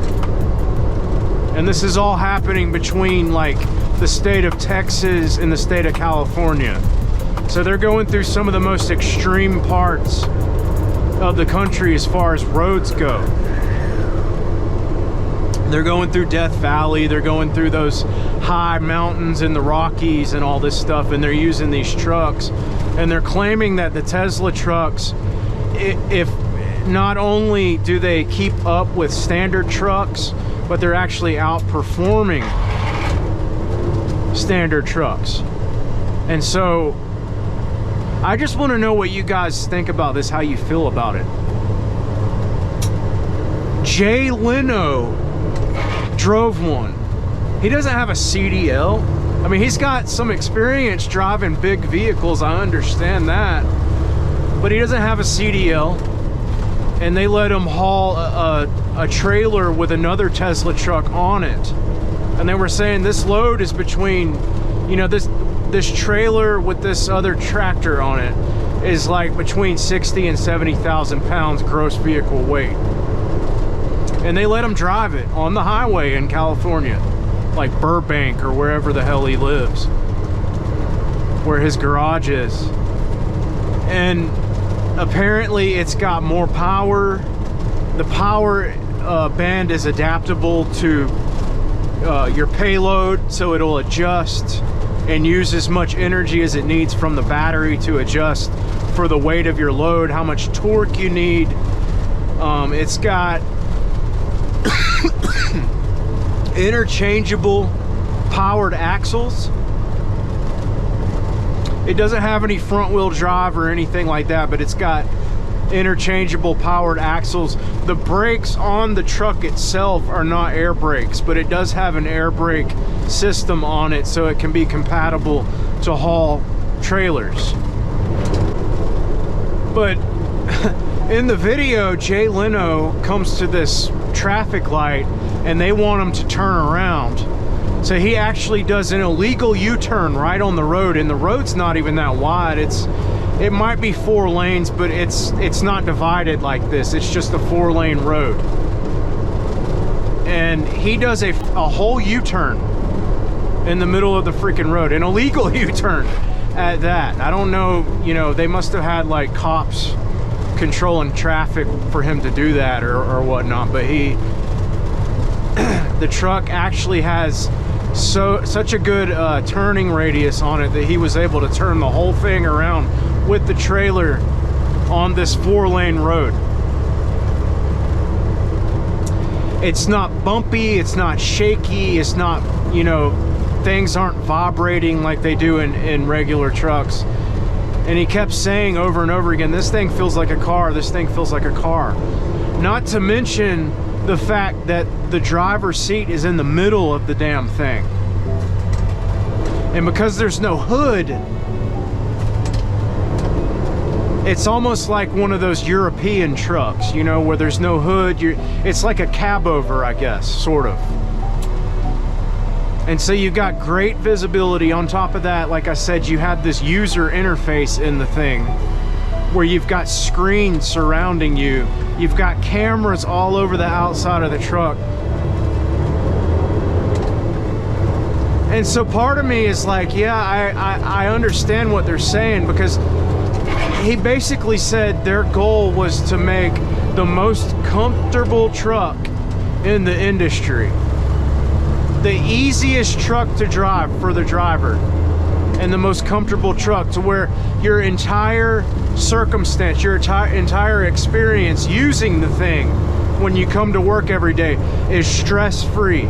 And this is all happening between like the state of Texas and the state of California. So they're going through some of the most extreme parts of the country as far as roads go. They're going through Death Valley, they're going through those high mountains in the Rockies and all this stuff, and they're using these trucks. And they're claiming that the Tesla trucks, if not only do they keep up with standard trucks, but they're actually outperforming standard trucks. And so I just want to know what you guys think about this, how you feel about it. Jay Leno drove one. He doesn't have a CDL. I mean, he's got some experience driving big vehicles, I understand that, but he doesn't have a CDL. And they let him haul a trailer with another Tesla truck on it. And they were saying this load is between, you know, this trailer with this other tractor on it is like between 60 and 70,000 pounds gross vehicle weight. And they let him drive it on the highway in California, like Burbank or wherever the hell he lives, where his garage is. And apparently it's got more power. The power band is adaptable to your payload, so it'll adjust and use as much energy as it needs from the battery to adjust for the weight of your load, how much torque you need. It's got interchangeable powered axles. It doesn't have any front wheel drive or anything like that, but it's got interchangeable powered axles. The brakes on the truck itself are not air brakes, but it does have an air brake system on it, so it can be compatible to haul trailers. But in the video, Jay Leno comes to this traffic light and they want him to turn around. So he actually does an illegal U-turn right on the road, and the road's not even that wide. It might be 4 lanes, but it's not divided like this. It's just a 4-lane road. And he does a whole U-turn in the middle of the freaking road, an illegal U-turn at that. I don't know, you know, they must have had like cops controlling traffic for him to do that or whatnot, but the truck actually has such a good turning radius on it that he was able to turn the whole thing around with the trailer on this 4-lane road. It's not bumpy, it's not shaky, it's not, you know, things aren't vibrating like they do in regular trucks. And he kept saying over and over again, this thing feels like a car, this thing feels like a car. Not to mention the fact that the driver's seat is in the middle of the damn thing. And because there's no hood, it's almost like one of those European trucks, you know, where there's no hood. It's like a cab over, I guess, sort of. And so you've got great visibility. On top of that, like I said, you have this user interface in the thing where you've got screens surrounding you. You've got cameras all over the outside of the truck. And so part of me is like, yeah, I understand what they're saying, because he basically said their goal was to make the most comfortable truck in the industry. The easiest truck to drive for the driver, and the most comfortable truck to where your entire circumstance, your entire experience using the thing when you come to work every day is stress-free.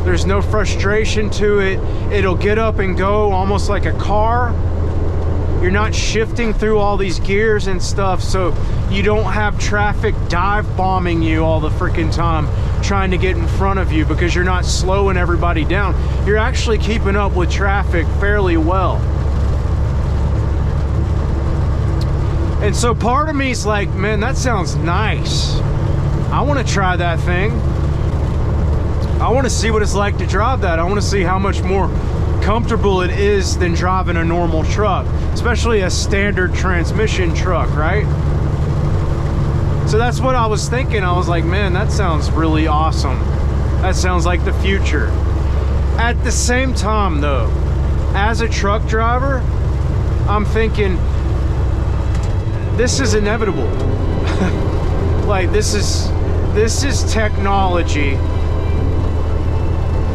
There's no frustration to it. It'll get up and go almost like a car. You're not shifting through all these gears and stuff, so you don't have traffic dive bombing you all the freaking time trying to get in front of you, because you're not slowing everybody down. You're actually keeping up with traffic fairly well. And so part of me is like, man, that sounds nice. I want to try that thing. I want to see what it's like to drive that. I want to see how much more comfortable it is than driving a normal truck, especially a standard transmission truck, right? So that's what I was thinking. I was like, man, that sounds really awesome. That sounds like the future. At the same time though, as a truck driver, I'm thinking this is inevitable. Like this is technology.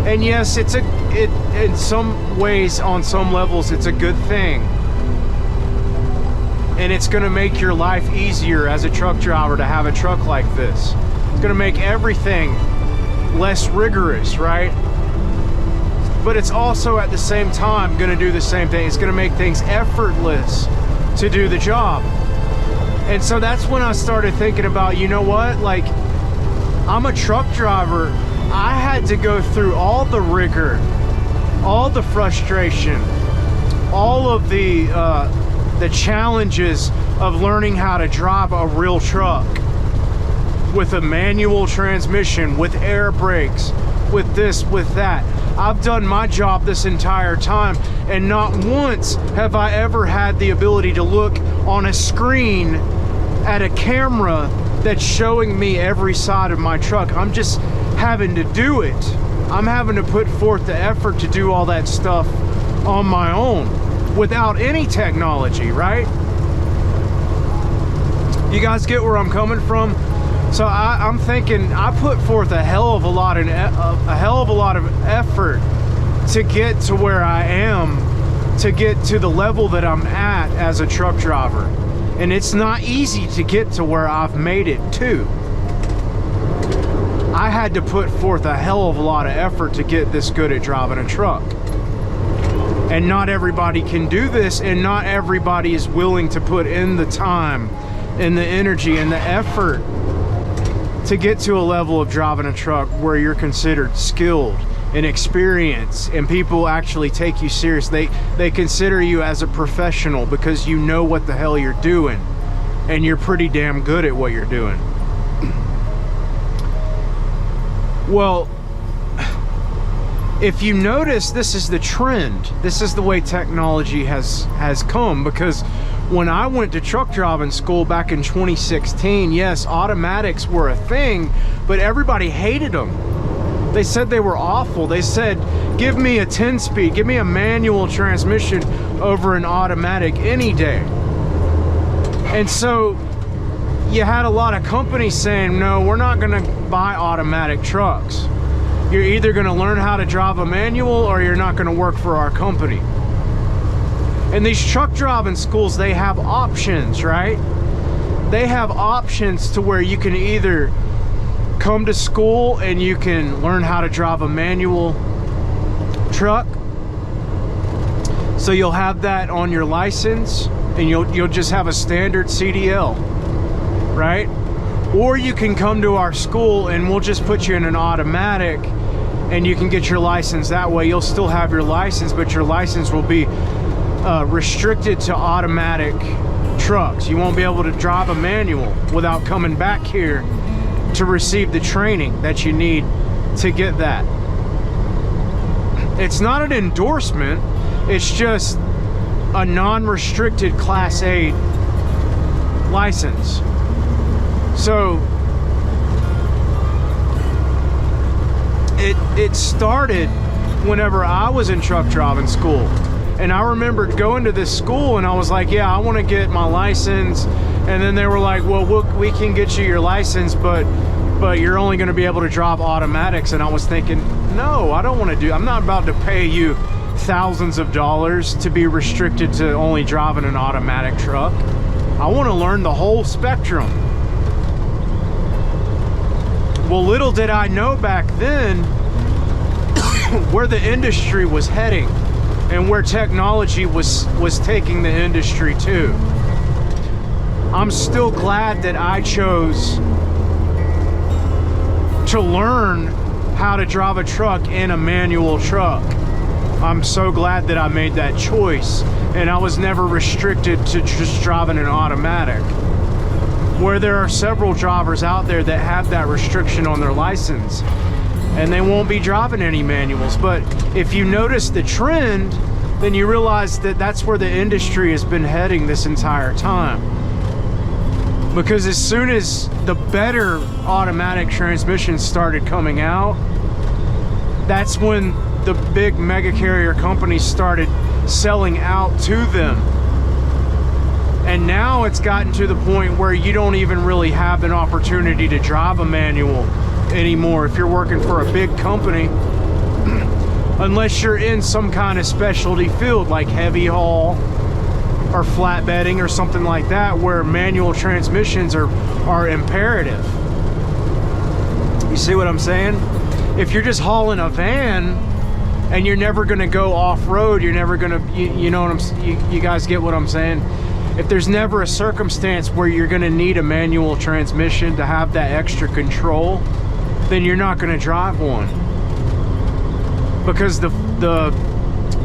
And yes, in some ways, on some levels, it's a good thing. And it's gonna make your life easier as a truck driver to have a truck like this. It's gonna make everything less rigorous, right? But it's also at the same time gonna do the same thing. It's gonna make things effortless to do the job. And so that's when I started thinking about, you know what? Like, I'm a truck driver. I had to go through all the rigor, all the frustration, all of the challenges of learning how to drive a real truck with a manual transmission, with air brakes, with this, with that. I've done my job this entire time, and not once have I ever had the ability to look on a screen at a camera that's showing me every side of my truck. I'm just having to do it. I'm having to put forth the effort to do all that stuff on my own without any technology, right? You guys get where I'm coming from? So I'm thinking I put forth a hell of a lot of effort to get to where I am, to get to the level that I'm at as a truck driver. And it's not easy to get to where I've made it to. I had to put forth a hell of a lot of effort to get this good at driving a truck. And not everybody can do this, and not everybody is willing to put in the time and the energy and the effort to get to a level of driving a truck where you're considered skilled and experienced, and people actually take you serious. They consider you as a professional because you know what the hell you're doing, and you're pretty damn good at what you're doing. Well, if you notice, this is the trend. This is the way technology has come, because when I went to truck driving school back in 2016, yes, automatics were a thing, but everybody hated them. They said they were awful. They said, give me a 10-speed, give me a manual transmission over an automatic any day. And so you had a lot of companies saying, no, we're not gonna buy automatic trucks. You're either gonna learn how to drive a manual or you're not gonna work for our company. And these truck driving schools, they have options, right? They have options to where you can either come to school and you can learn how to drive a manual truck. So you'll have that on your license, and you'll just have a standard CDL, right? Or you can come to our school and we'll just put you in an automatic and you can get your license that way. You'll still have your license, but your license will be restricted to automatic trucks. You won't be able to drive a manual without coming back here to receive the training that you need to get that. It's not an endorsement, it's just a non-restricted Class A license. So it started whenever I was in truck driving school. And I remember going to this school and I was like, yeah, I want to get my license. And then they were like, well, we can get you your license, but you're only going to be able to drive automatics. And I was thinking, no, I don't want to I'm not about to pay you thousands of dollars to be restricted to only driving an automatic truck. I want to learn the whole spectrum. Well, little did I know back then where the industry was heading and where technology was taking the industry to. I'm still glad that I chose to learn how to drive a truck in a manual truck. I'm so glad that I made that choice, and I was never restricted to just driving an automatic, where there are several drivers out there that have that restriction on their license and they won't be driving any manuals. But if you notice the trend, then you realize that that's where the industry has been heading this entire time. Because as soon as the better automatic transmissions started coming out, that's when the big mega carrier companies started selling out to them. And now it's gotten to the point where you don't even really have an opportunity to drive a manual anymore if you're working for a big company, unless you're in some kind of specialty field like heavy haul or flatbedding or something like that, where manual transmissions are imperative. You see what I'm saying? If you're just hauling a van and you're never going to go off-road, you're never going to, you know what you guys get what I'm saying? If there's never a circumstance where you're going to need a manual transmission to have that extra control, then you're not going to drive one. Because the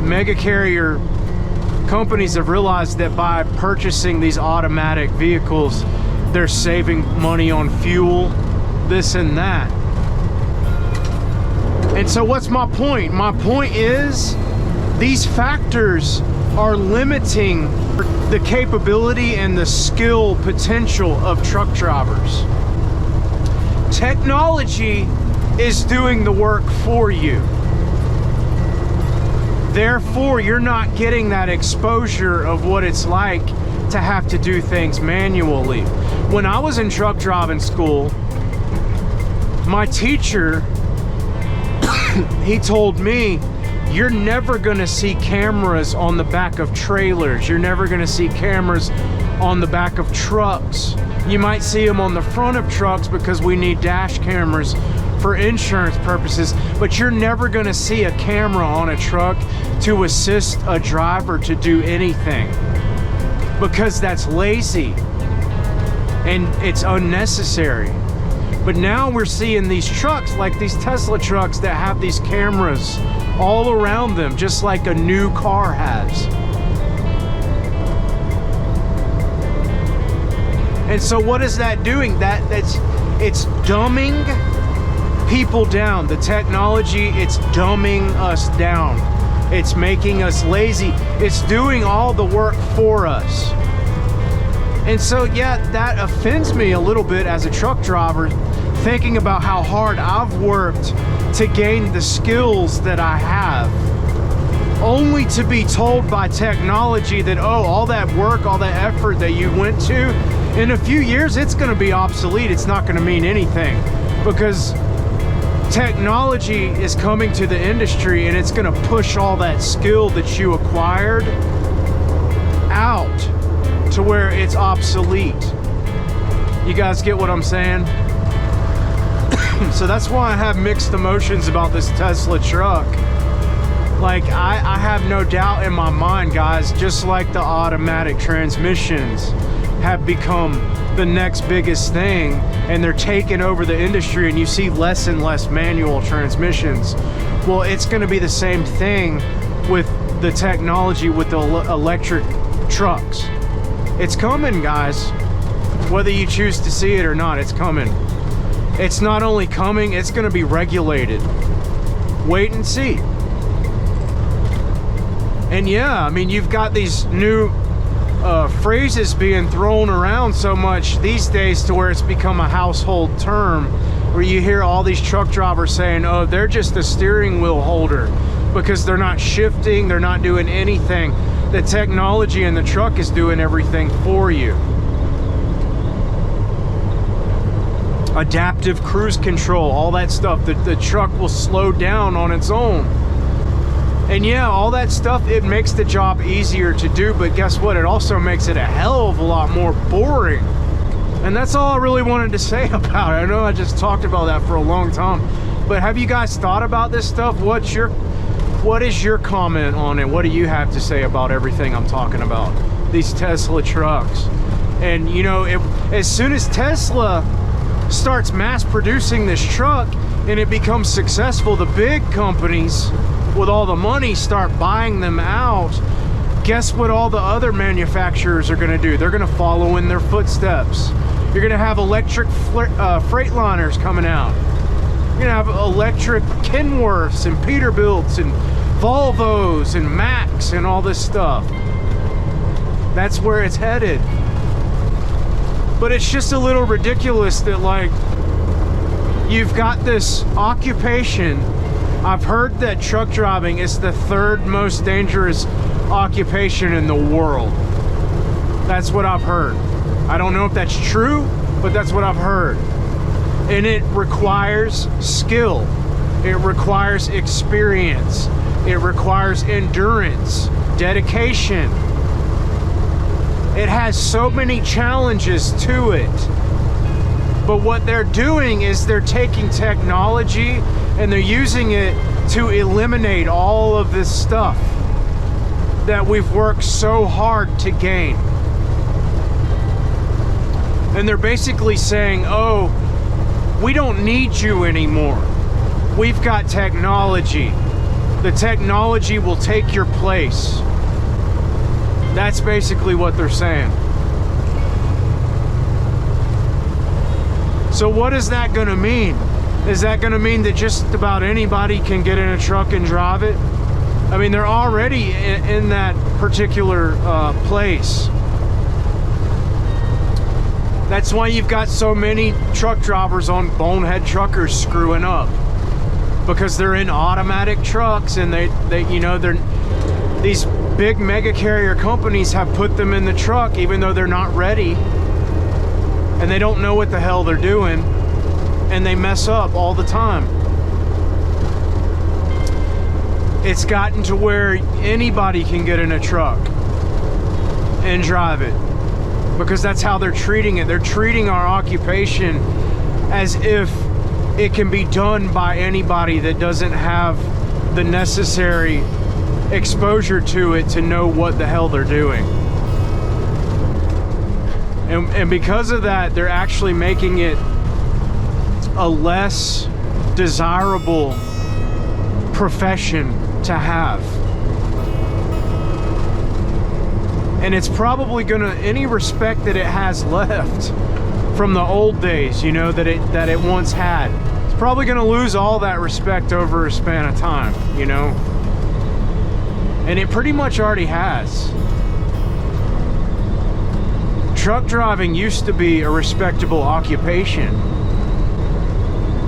mega carrier companies have realized that by purchasing these automatic vehicles, they're saving money on fuel, this and that. And so what's my point? My point is, these factors are limiting the capability and the skill potential of truck drivers. Technology is doing the work for you. Therefore, you're not getting that exposure of what it's like to have to do things manually. When I was in truck driving school, my teacher, he told me, you're never gonna see cameras on the back of trailers. You're never gonna see cameras on the back of trucks. You might see them on the front of trucks because we need dash cameras for insurance purposes, but you're never going to see a camera on a truck to assist a driver to do anything, because that's lazy and it's unnecessary. But now we're seeing these trucks, like these Tesla trucks, that have these cameras all around them, just like a new car has. And so what is that doing? It's dumbing people down. The technology, it's dumbing us down. It's making us lazy. It's doing all the work for us. And so, yeah, that offends me a little bit as a truck driver, thinking about how hard I've worked to gain the skills that I have, only to be told by technology that, oh, all that work, all that effort that you went to, in a few years, it's going to be obsolete. It's not going to mean anything, because technology is coming to the industry and it's going to push all that skill that you acquired out to where it's obsolete. You guys get what I'm saying? So that's why I have mixed emotions about this Tesla truck. Like, I have no doubt in my mind, guys, just like the automatic transmissions have become the next biggest thing, and they're taking over the industry, and you see less and less manual transmissions. Well, it's going to be the same thing with the technology with the electric trucks. It's coming, guys. Whether you choose to see it or not, it's coming. It's not only coming, it's going to be regulated. Wait and see. And yeah, I mean, you've got these new phrases being thrown around so much these days to where it's become a household term, where you hear all these truck drivers saying, oh, they're just a steering wheel holder, because they're not shifting, they're not doing anything. The technology in the truck is doing everything for you. Adaptive cruise control, all that stuff, the truck will slow down on its own. And yeah, all that stuff, it makes the job easier to do, but guess what? It also makes it a hell of a lot more boring. And that's all I really wanted to say about it. I know I just talked about that for a long time, but have you guys thought about this stuff? What is your comment on it? What do you have to say about everything I'm talking about? These Tesla trucks. And you know, as soon as Tesla starts mass producing this truck and it becomes successful, the big companies with all the money start buying them out. Guess what all the other manufacturers are going to do? They're going to follow in their footsteps. You're going to have electric Freightliners coming out. You're going to have electric Kenworths and Peterbilts and Volvos and Macs and all this stuff. That's where it's headed. But it's just a little ridiculous that, like, you've got this occupation. I've heard that truck driving is the third most dangerous occupation in the world. That's what I've heard. I don't know if that's true, but that's what I've heard. And it requires skill. It requires experience. It requires endurance, dedication. It has so many challenges to it. But what they're doing is they're taking technology and they're using it to eliminate all of this stuff that we've worked so hard to gain. And they're basically saying, oh, we don't need you anymore. We've got technology. The technology will take your place. That's basically what they're saying. So what is that going to mean? Is that going to mean that just about anybody can get in a truck and drive it? I mean, they're already in that particular place. That's why you've got so many truck drivers on Bonehead Truckers screwing up, because they're in automatic trucks, and they you know, these big mega carrier companies have put them in the truck even though they're not ready, and they don't know what the hell they're doing, and they mess up all the time. It's gotten to where anybody can get in a truck and drive it, because that's how they're treating it. They're treating our occupation as if it can be done by anybody that doesn't have the necessary exposure to it to know what the hell they're doing. And because of that, they're actually making it a less desirable profession to have. And it's probably gonna, any respect that it has left from the old days, you know, that it once had, it's probably gonna lose all that respect over a span of time, you know. And it pretty much already has. Truck driving used to be a respectable occupation,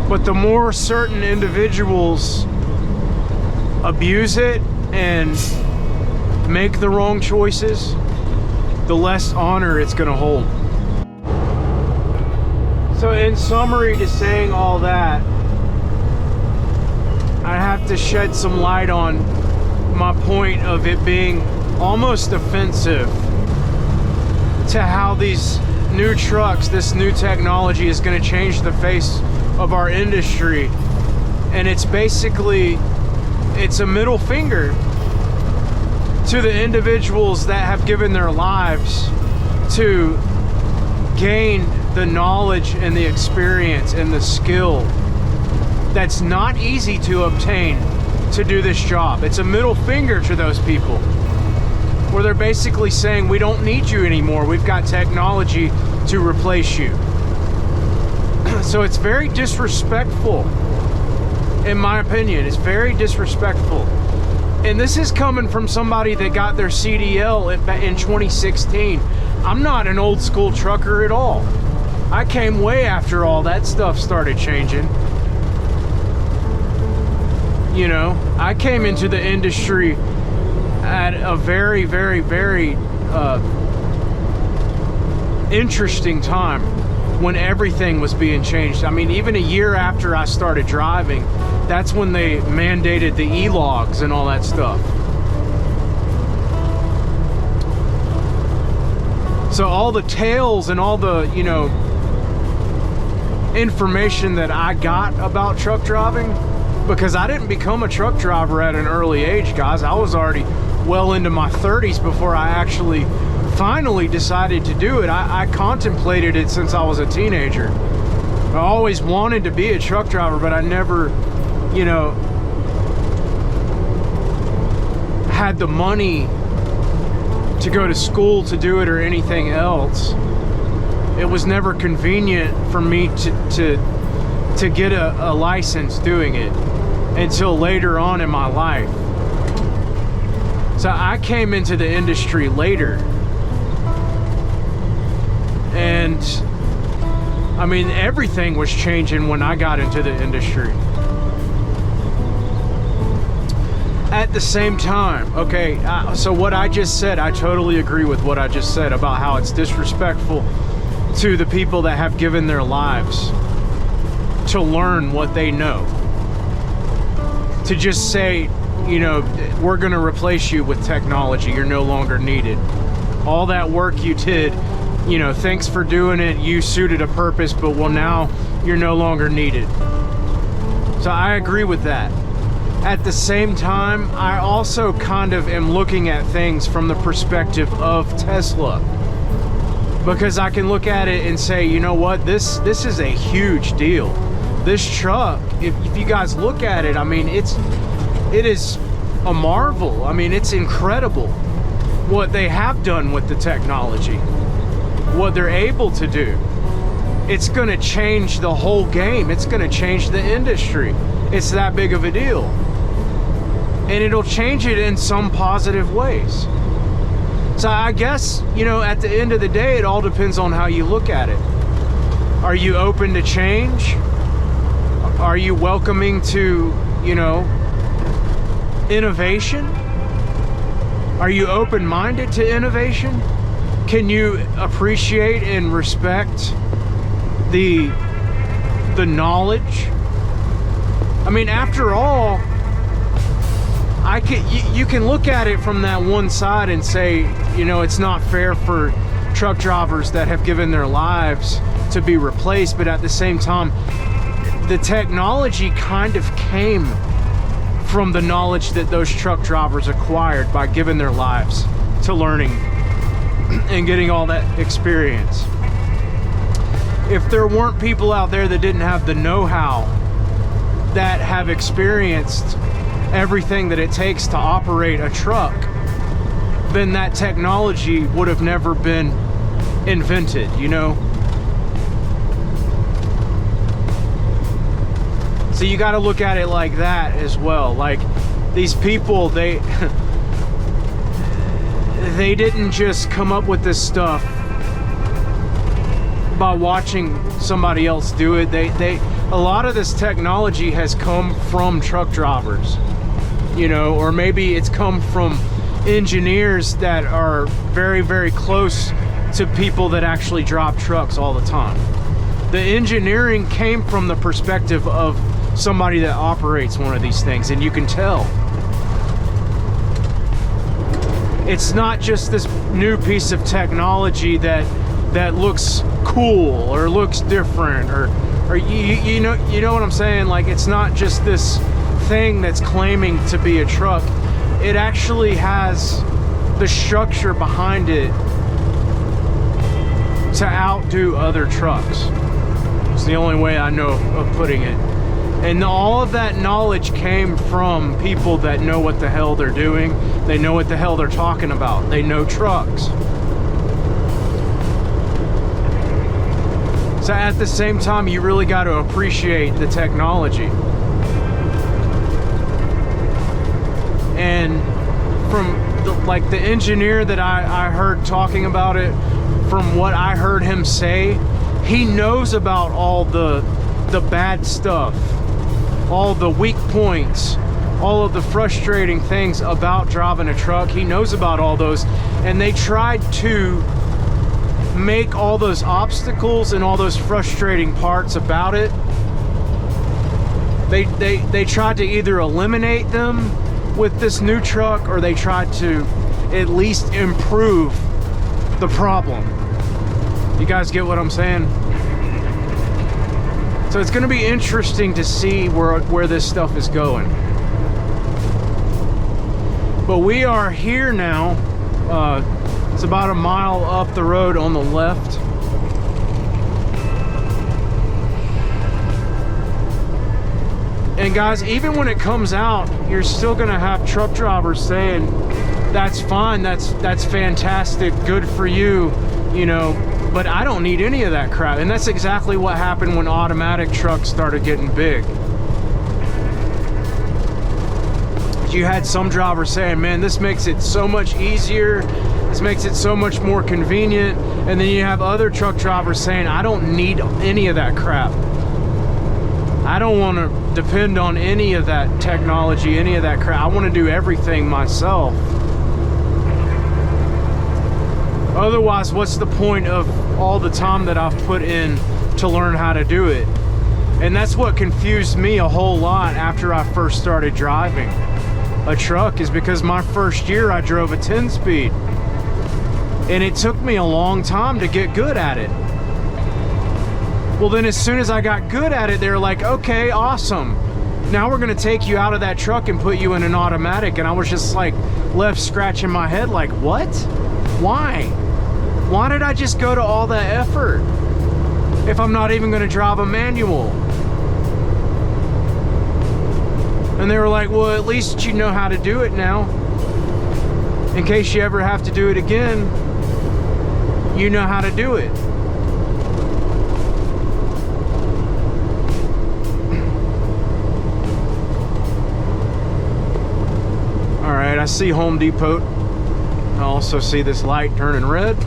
but the more certain individuals abuse it and make the wrong choices, the less honor it's gonna hold. So in summary to saying all that, I have to shed some light on my point of it being almost offensive to how these new trucks, this new technology is going to change the face of our industry. And it's basically, it's a middle finger to the individuals that have given their lives to gain the knowledge and the experience and the skill that's not easy to obtain to do this job. It's a middle finger to those people, where they're basically saying, we don't need you anymore, we've got technology to replace you. So it's very disrespectful, in my opinion. It's very disrespectful. And this is coming from somebody that got their CDL in 2016. I'm not an old school trucker at all. I came way after all that stuff started changing. You know, I came into the industry at a very, very, very interesting time when everything was being changed. I mean, even a year after I started driving, that's when they mandated the e-logs and all that stuff. So all the tales and all the, you know, information that I got about truck driving, because I didn't become a truck driver at an early age, guys. I was already well into my 30s before I actually finally decided to do it. I contemplated it since I was a teenager. I always wanted to be a truck driver, but I never, you know, had the money to go to school to do it or anything else. It was never convenient for me to get a license doing it until later on in my life. So I came into the industry later. And I mean, everything was changing when I got into the industry. At the same time, okay, so what I just said, I totally agree with what I just said about how it's disrespectful to the people that have given their lives to learn what they know. To just say, you know, we're going to replace you with technology, you're no longer needed. All that work you did, you know, thanks for doing it, you suited a purpose, but well, now you're no longer needed. So I agree with that. At the same time, I also kind of am looking at things from the perspective of Tesla, because I can look at it and say, you know what, this is a huge deal. This truck, if you guys look at it, I mean, it is a marvel. I mean, it's incredible what they have done with the technology, what they're able to do. It's going to change the whole game. It's going to change the industry. It's that big of a deal. And it'll change it in some positive ways. So I guess, you know, at the end of the day, it all depends on how you look at it. Are you open to change? Are you welcoming to, you know, innovation? Are you open-minded to innovation? Can you appreciate and respect the knowledge? I mean, after all, you can look at it from that one side and say, you know, it's not fair for truck drivers that have given their lives to be replaced, but at the same time, the technology kind of came from the knowledge that those truck drivers acquired by giving their lives to learning and getting all that experience. If there weren't people out there that didn't have the know-how, that have experienced everything that it takes to operate a truck, then that technology would have never been invented, you know? So you got to look at it like that as well. Like, these people, they didn't just come up with this stuff by watching somebody else do it. A lot of this technology has come from truck drivers, you know, or maybe it's come from engineers that are very, very close to people that actually drive trucks all the time. The engineering came from the perspective of somebody that operates one of these things, and you can tell. It's not just this new piece of technology that looks cool or looks different, or you know what I'm saying? Like, it's not just this thing that's claiming to be a truck. It actually has the structure behind it to outdo other trucks. It's the only way I know of putting it. And all of that knowledge came from people that know what the hell they're doing. They know what the hell they're talking about. They know trucks. So at the same time, you really got to appreciate the technology. And from the engineer that I heard talking about it, from what I heard him say, he knows about all the bad stuff, all the weak points, all of the frustrating things about driving a truck. He knows about all those, and they tried to make all those obstacles and all those frustrating parts about it. They tried to either eliminate them with this new truck, or they tried to at least improve the problem. You guys get what I'm saying? So it's going to be interesting to see where this stuff is going. But we are here now. It's about a mile up the road on the left. And guys, even when it comes out, you're still going to have truck drivers saying, that's fine, that's fantastic, good for you, you know, but I don't need any of that crap. And that's exactly what happened when automatic trucks started getting big. You had some drivers saying, man, this makes it so much easier, this makes it so much more convenient. And then you have other truck drivers saying, I don't need any of that crap. I don't want to depend on any of that technology, any of that crap. I want to do everything myself. Otherwise, what's the point of all the time that I've put in to learn how to do it? And that's what confused me a whole lot after I first started driving a truck, is because my first year I drove a 10-speed. And it took me a long time to get good at it. Well, then as soon as I got good at it, they were like, okay, awesome. Now we're gonna take you out of that truck and put you in an automatic. And I was just like left scratching my head like, what? Why? Why did I just go to all that effort if I'm not even gonna drive a manual? And they were like, well, at least you know how to do it now. In case you ever have to do it again, you know how to do it. All right, I see Home Depot. I also see this light turning red.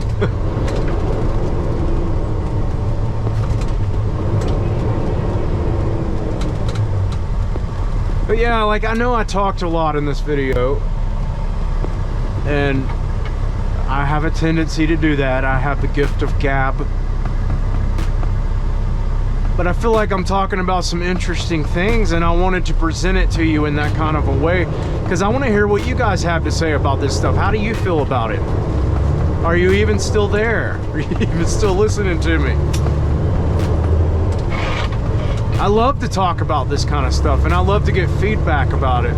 But yeah, like, I know I talked a lot in this video, and I have a tendency to do that. I have the gift of gab. But I feel like I'm talking about some interesting things, and I wanted to present it to you in that kind of a way, because I want to hear what you guys have to say about this stuff. How do you feel about it? Are you even still there? Are you even still listening to me? I love to talk about this kind of stuff, and I love to get feedback about it.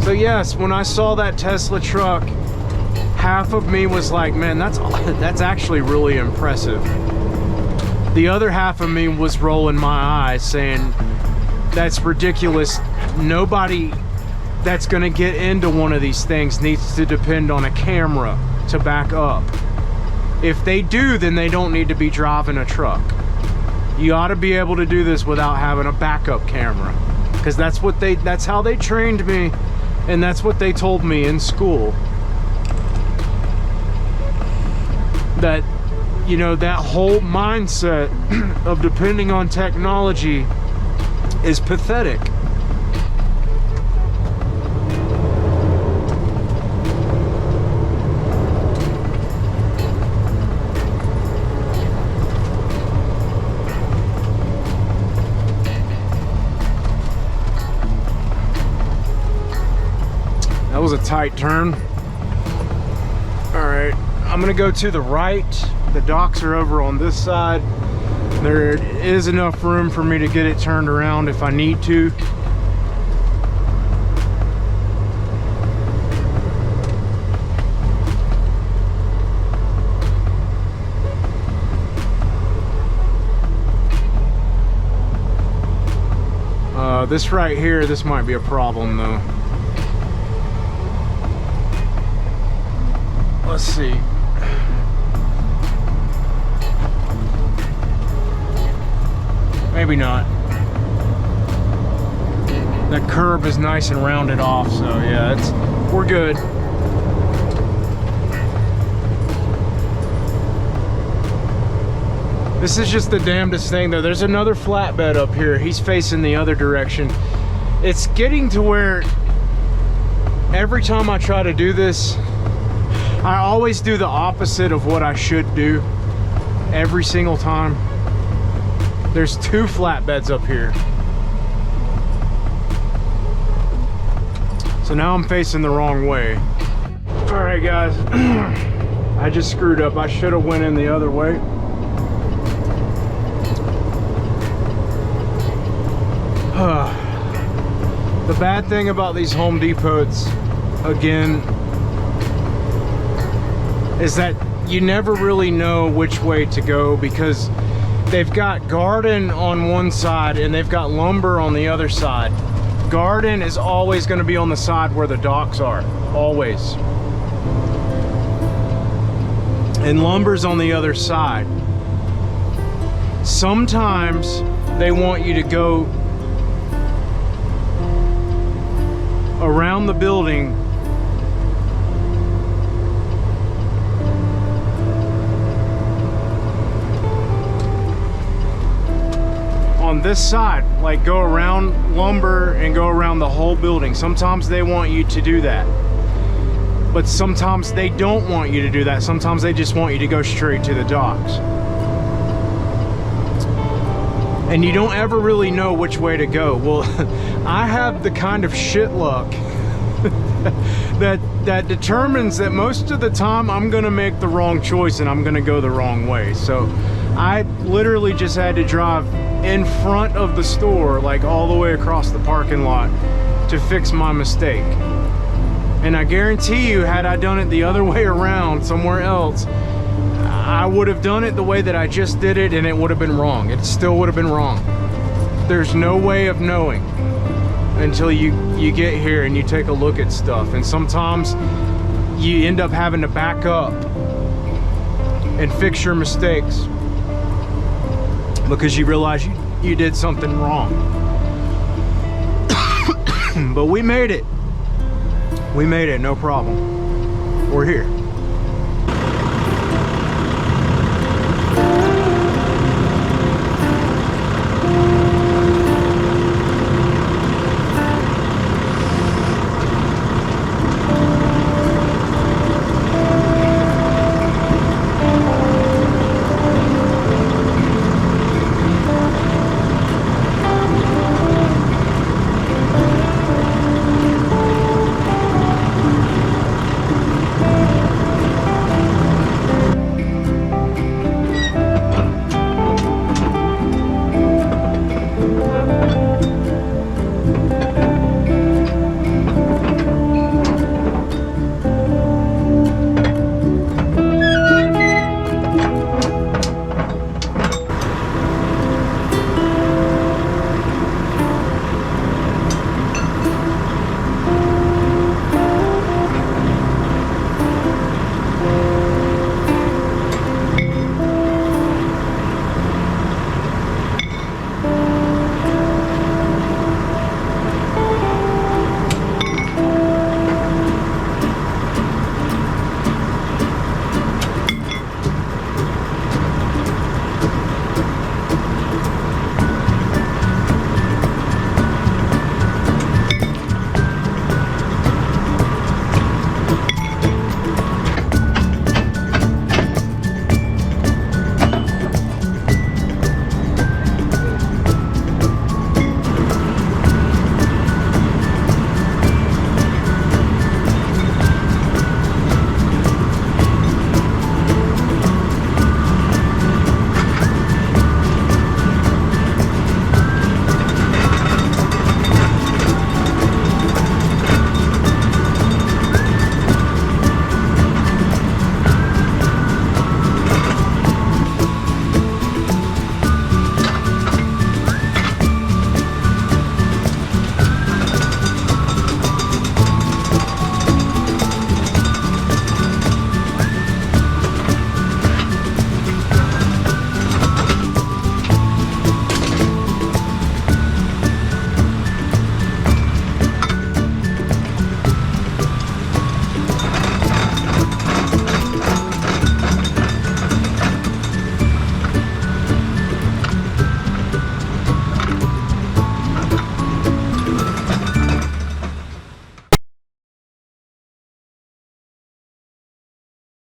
So yes, when I saw that Tesla truck, half of me was like, man, that's actually really impressive. The other half of me was rolling my eyes saying, that's ridiculous. Nobody that's gonna get into one of these things needs to depend on a camera to back up. If they do, then they don't need to be driving a truck. You ought to be able to do this without having a backup camera, because that's how they trained me, and that's what they told me in school. That, you know, that whole mindset of depending on technology is pathetic. That was a tight turn. All right, I'm gonna go to the right. The docks are over on this side. There is enough room for me to get it turned around if I need to. This right here, this might be a problem though. Let's see. Maybe not. That curb is nice and rounded off, so yeah, we're good. This is just the damnedest thing though. There's another flatbed up here. He's facing the other direction. It's getting to where every time I try to do this, I always do the opposite of what I should do every single time. There's two flatbeds up here. So now I'm facing the wrong way. All right, guys. I just screwed up. I should have went in the other way. The bad thing about these Home Depots, again, is that you never really know which way to go, because they've got garden on one side and they've got lumber on the other side. Garden is always going to be on the side where the docks are, always. And lumber's on the other side. Sometimes they want you to go around the building on this side, like go around lumber and go around the whole building. Sometimes they want you to do that, but sometimes they don't want you to do that. Sometimes they just want you to go straight to the docks. And you don't ever really know which way to go. Well, I have the kind of shit luck that determines that most of the time I'm gonna make the wrong choice and I'm gonna go the wrong way. So I literally just had to drive in front of the store, like all the way across the parking lot, to fix my mistake. And I guarantee you, had I done it the other way around somewhere else, I would have done it the way that I just did it, and it would have been wrong. It still would have been wrong. There's no way of knowing until you get here and you take a look at stuff. And sometimes you end up having to back up and fix your mistakes because you realize you did something wrong. But we made it. We made it, no problem. We're here.